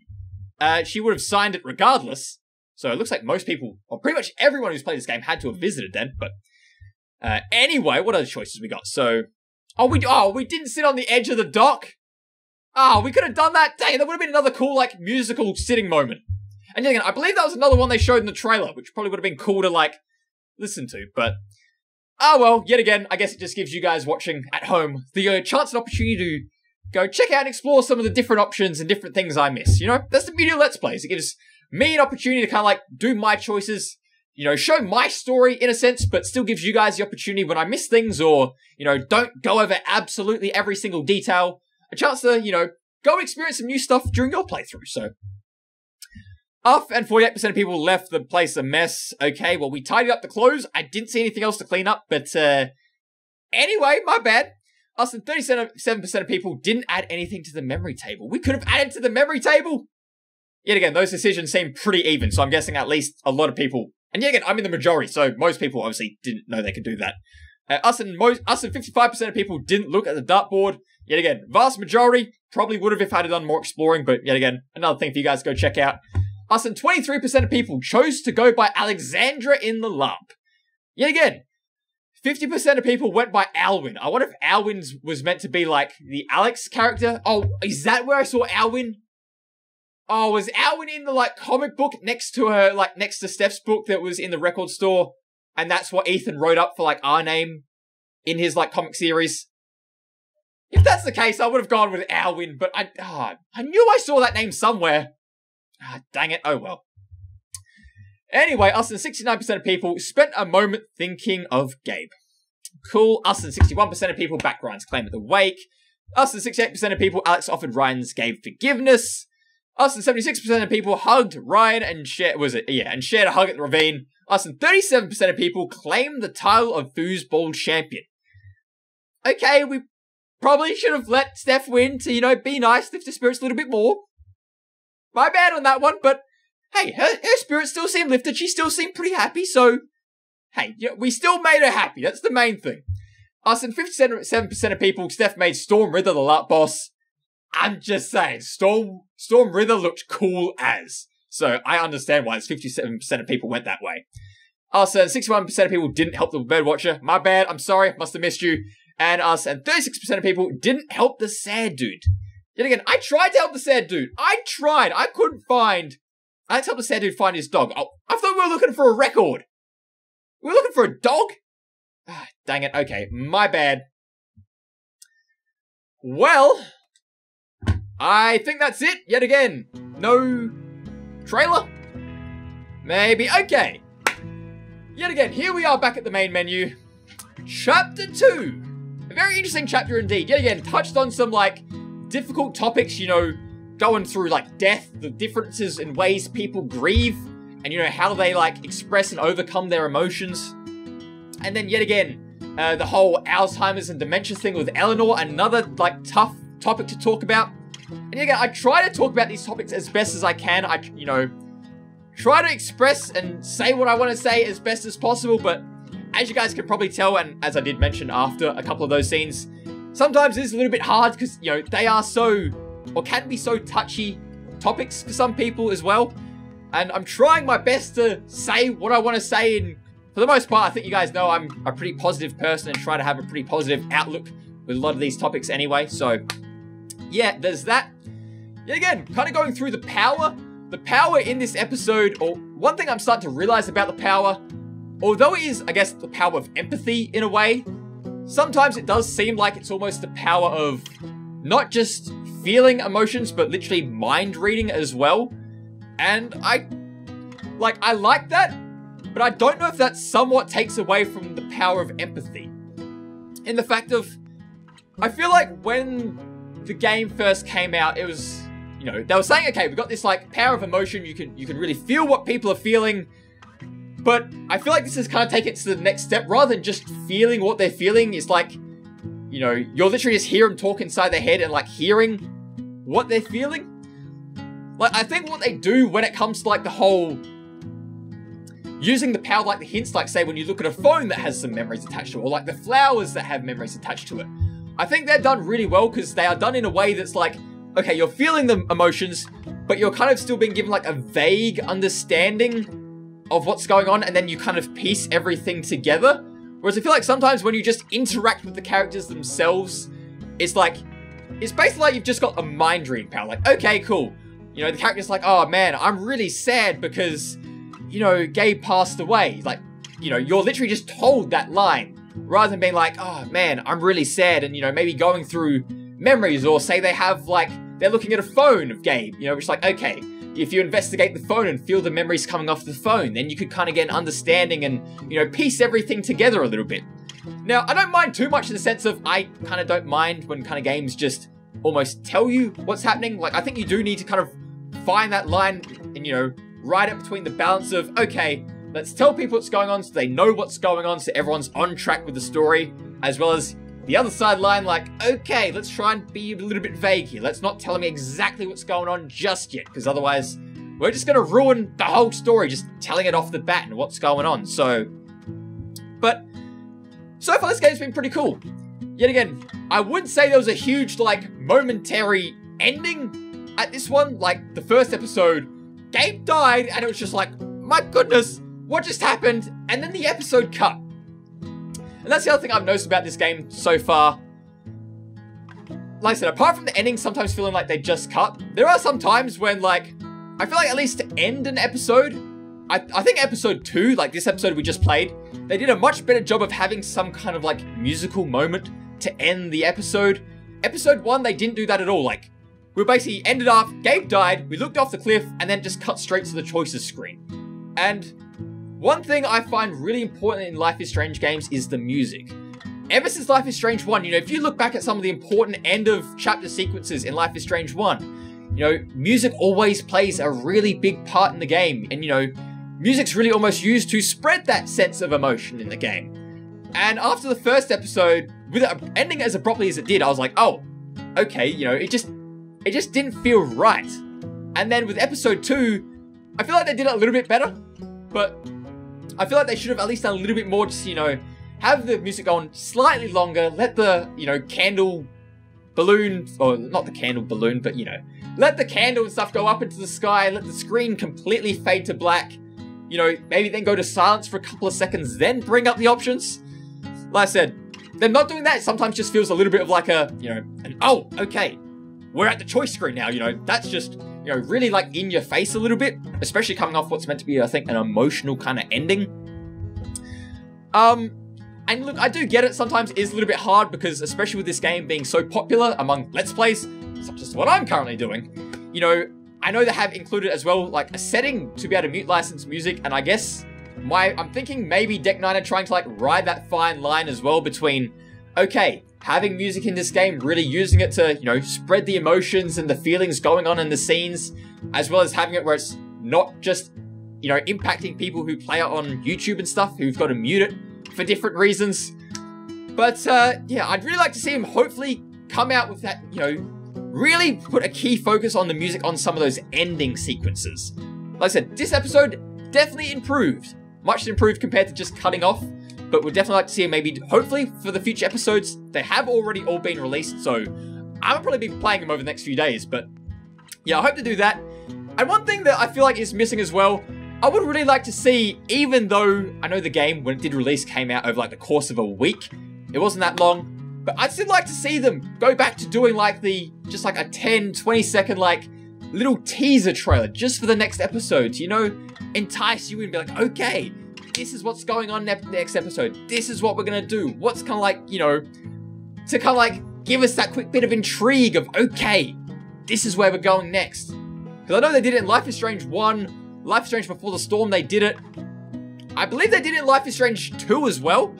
she would have signed it regardless. So it looks like most people, or pretty much everyone who's played this game had to have visited then, but... anyway, what other choices we got? So... we didn't sit on the edge of the dock? We could have done that. Dang, that would have been another cool, like, musical sitting moment. And again, I believe that was another one they showed in the trailer, which probably would have been cool to, like, listen to, but... well, yet again, I guess it just gives you guys watching at home the chance and opportunity to go check out and explore some of the different options and different things I miss, you know? That's the beauty of Let's Plays. It gives me an opportunity to kind of, like, do my choices, you know, show my story in a sense, but still gives you guys the opportunity when I miss things or, you know, don't go over absolutely every single detail, a chance to, you know, go experience some new stuff during your playthrough, so... and 48% of people left the place a mess. Okay, well, we tidied up the clothes. I didn't see anything else to clean up, but, anyway, my bad. Us and 37% of people didn't add anything to the memory table. We could have added to the memory table. Yet again, those decisions seem pretty even, so I'm guessing at least a lot of people... And yet again, I'm in the majority, so most people obviously didn't know they could do that. Us and 55% of people didn't look at the dartboard. Yet again, vast majority probably would have if I had done more exploring, but yet again, another thing for you guys to go check out. Us and 23% of people chose to go by Alexandra in the lump. Yet again, 50% of people went by Alwyn. I wonder if Alwyn was meant to be like the Alex character. Oh, is that where I saw Alwyn? Oh, was Alwyn in the, like, comic book next to her, like, next to Steph's book that was in the record store? And that's what Ethan wrote up for, like, our name in his, like, comic series? If that's the case, I would have gone with Alwyn, but I knew I saw that name somewhere. Dang it, oh well. Anyway, us and 69% of people spent a moment thinking of Gabe. Cool, us and 61% of people backed Ryan's claim at the wake. Us and 68% of people, Alex offered Ryan's Gabe forgiveness. Us and 76% of people hugged Ryan and shared a hug at the ravine. Us and 37% of people claimed the title of foosball champion. Okay, we probably should have let Steph win to, you know, be nice, lift her spirits a little bit more. My bad on that one, but hey, her spirits still seemed lifted. She still seemed pretty happy, so hey, we still made her happy. That's the main thing. Us and 57% of people, Steph made Storm Riddler the LARP boss. I'm just saying, Storm Riddler looked cool as. So I understand why it's 57% of people went that way. Us and 61% of people didn't help the Birdwatcher. My bad, I'm sorry, must have missed you. And us and 36% of people didn't help the sad dude. Yet again, I tried to help the sad dude. I tried. I couldn't find... I had to help the sad dude find his dog. Oh, I thought we were looking for a record. We were looking for a dog? Dang it. Okay, my bad. Well, I think that's it. Yet again, no trailer? Maybe. Okay. Yet again, here we are back at the main menu. Chapter 2. A very interesting chapter indeed. Yet again, touched on some, like, difficult topics, you know, going through, like, death, the differences in ways people grieve, and, you know, how they, like, express and overcome their emotions. And then, yet again, the whole Alzheimer's and dementia thing with Eleanor, another, like, tough topic to talk about. And yet again, I try to talk about these topics as best as I can. I, you know, try to express and say what I want to say as best as possible, but as you guys can probably tell, and as I did mention after a couple of those scenes, sometimes it's a little bit hard because, you know, they are so, or can be so touchy topics for some people as well. And I'm trying my best to say what I want to say, and for the most part, I think you guys know I'm a pretty positive person and try to have a pretty positive outlook with a lot of these topics anyway. So, yeah, there's that. Yet again, kind of going through the power. The power in this episode, or one thing I'm starting to realize about the power, although it is, I guess, the power of empathy in a way, sometimes it does seem like it's almost the power of not just feeling emotions, but literally mind reading as well. And I like that, but I don't know if that somewhat takes away from the power of empathy. In the fact of, I feel like when the game first came out, it was, you know, they were saying, okay, we've got this like power of emotion, you can really feel what people are feeling, but I feel like this is kind of taking it to the next step. Rather than just feeling what they're feeling, it's like, you know, you're literally just hearing them talk inside their head and like hearing what they're feeling. Like, I think what they do when it comes to like the whole using the power, like the hints, like say when you look at a phone that has some memories attached to it, or like the flowers that have memories attached to it, I think they're done really well because they are done in a way that's like, okay, you're feeling the emotions, but you're kind of still being given like a vague understanding of what's going on, and then you kind of piece everything together. Whereas I feel like sometimes when you just interact with the characters themselves, it's like, it's basically like you've just got a mind reading power. Like, okay, cool. You know, the character's like, oh man, I'm really sad because, you know, Gabe passed away. Like, you know, you're literally just told that line rather than being like, oh man, I'm really sad. And, you know, maybe going through memories, or say they have like, they're looking at a phone of Gabe, you know, which is like, okay, if you investigate the phone and feel the memories coming off the phone, then you could kind of get an understanding and, you know, piece everything together a little bit. Now, I don't mind too much in the sense of, I kind of don't mind when kind of games just almost tell you what's happening. Like, I think you do need to kind of find that line and, you know, ride it between the balance of, okay, let's tell people what's going on so they know what's going on so everyone's on track with the story, as well as the other side line, like, okay, let's try and be a little bit vague here. Let's not tell them exactly what's going on just yet, because otherwise we're just going to ruin the whole story just telling it off the bat and what's going on. So, but so far this game's been pretty cool. Yet again, I would say there was a huge, like, momentary ending at this one. Like, the first episode, Gabe died, and it was just like, my goodness, what just happened? And then the episode cut. And that's the other thing I've noticed about this game so far. Like I said, apart from the ending sometimes feeling like they just cut, there are some times when, like, I feel like at least to end an episode, I think episode 2, like this episode we just played, they did a much better job of having some kind of, like, musical moment to end the episode. Episode 1, they didn't do that at all. Like, we basically ended off, Gabe died, we looked off the cliff, and then just cut straight to the choices screen. And one thing I find really important in Life is Strange games is the music. Ever since Life is Strange 1, you know, if you look back at some of the important end of chapter sequences in Life is Strange 1, you know, music always plays a really big part in the game. And, you know, music's really almost used to spread that sense of emotion in the game. And after the first episode, with it ending as abruptly as it did, I was like, oh, okay, you know, it just didn't feel right. And then with episode 2, I feel like they did it a little bit better, but I feel like they should have at least done a little bit more, just, you know, have the music on slightly longer, let the, you know, candle balloon, or not the candle balloon, but, you know, let the candle and stuff go up into the sky, let the screen completely fade to black, you know, maybe then go to silence for a couple of seconds, then bring up the options. Like I said, them not doing that sometimes just feels a little bit of like a, you know, oh, okay, we're at the choice screen now, you know, that's just, you know, really like in your face a little bit, especially coming off what's meant to be, I think, an emotional kind of ending. And look, I do get it, sometimes it is a little bit hard because, especially with this game being so popular among Let's Plays, such as what I'm currently doing, you know, I know they have included as well, like, a setting to be able to mute licensed music, and I guess I'm thinking maybe Deck 9 are trying to, like, ride that fine line as well between, okay, having music in this game, really using it to, you know, spread the emotions and the feelings going on in the scenes, as well as having it where it's not just, you know, impacting people who play it on YouTube and stuff, who've got to mute it for different reasons. But, yeah, I'd really like to see him hopefully come out with that, you know, really put a key focus on the music on some of those ending sequences. Like I said, this episode definitely improved. Much improved compared to just cutting off. but we'd definitely like to see maybe, hopefully, for the future episodes. They have already all been released, so I'll probably be playing them over the next few days, but yeah, I hope to do that. And one thing that I feel like is missing as well, I would really like to see, even though I know the game, when it did release, came out over like the course of a week. It wasn't that long, but I'd still like to see them go back to doing like just like a 10, 20 second like little teaser trailer just for the next episode, you know, entice you and be like, okay, this is what's going on next episode. This is what we're going to do. What's kind of like, you know, to kind of like give us that quick bit of intrigue of, okay, this is where we're going next. Because I know they did it in Life is Strange 1, Life is Strange Before the Storm, they did it. I believe they did it in Life is Strange 2 as well.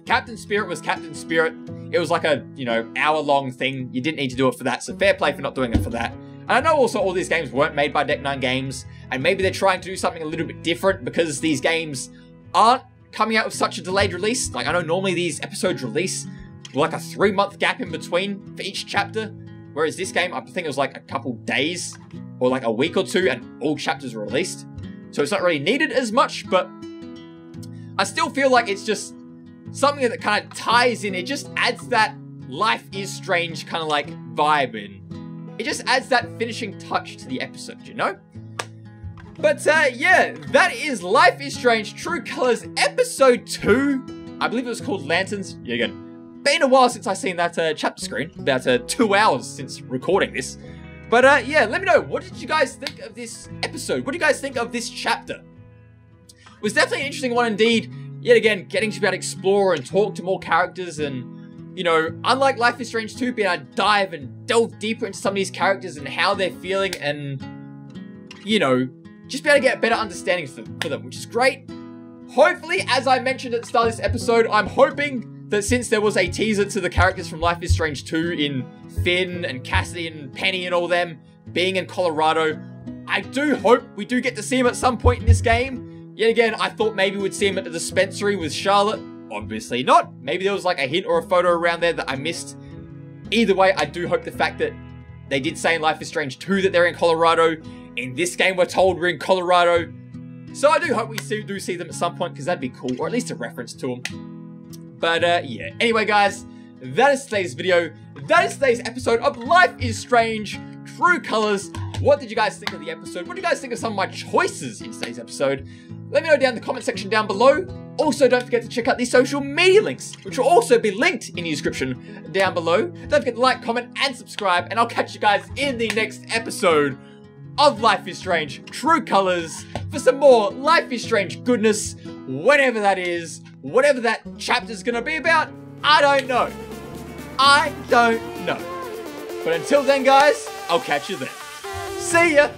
Captain Spirit was Captain Spirit. It was like a, you know, hour-long thing. You didn't need to do it for that, so fair play for not doing it for that. And I know also all these games weren't made by Deck 9 Games, and maybe they're trying to do something a little bit different because these games aren't coming out with such a delayed release. Like, I know normally these episodes release with like a 3-month gap in between for each chapter, whereas this game, I think it was like a couple days or like a week or two and all chapters were released. So it's not really needed as much, but I still feel like it's just something that kind of ties in. It just adds that Life is Strange kind of like vibe in. It just adds that finishing touch to the episode, you know? But yeah, that is Life is Strange True Colors Episode 2. I believe it was called Lanterns. Yeah, again, been a while since I've seen that chapter screen. About 2 hours since recording this. But yeah, let me know, what did you guys think of this episode? What do you guys think of this chapter? It was definitely an interesting one indeed. Yet again, getting to be able to explore and talk to more characters and, you know, unlike Life is Strange 2, being able to dive and delve deeper into some of these characters and how they're feeling and, you know, just be able to get a better understanding for them, which is great. Hopefully, as I mentioned at the start of this episode, I'm hoping that since there was a teaser to the characters from Life is Strange 2 in Finn and Cassidy and Penny and all them being in Colorado, I do hope we do get to see them at some point in this game. Yet again, I thought maybe we'd see him at the dispensary with Charlotte. Obviously not. Maybe there was like a hint or a photo around there that I missed. Either way, I do hope the fact that they did say in Life is Strange 2 that they're in Colorado. In this game, we're told we're in Colorado. So I do hope we do see them at some point, because that'd be cool, or at least a reference to them. But yeah, anyway guys, that is today's video. That is today's episode of Life is Strange True Colors. What did you guys think of the episode? What do you guys think of some of my choices in today's episode? Let me know down in the comment section down below. Also, don't forget to check out the social media links, which will also be linked in the description down below. Don't forget to like, comment, and subscribe, and I'll catch you guys in the next episode of Life is Strange True Colors for some more Life is Strange goodness, whatever that is, whatever that chapter's gonna be about, I don't know. I don't know. But until then, guys, I'll catch you then. See ya!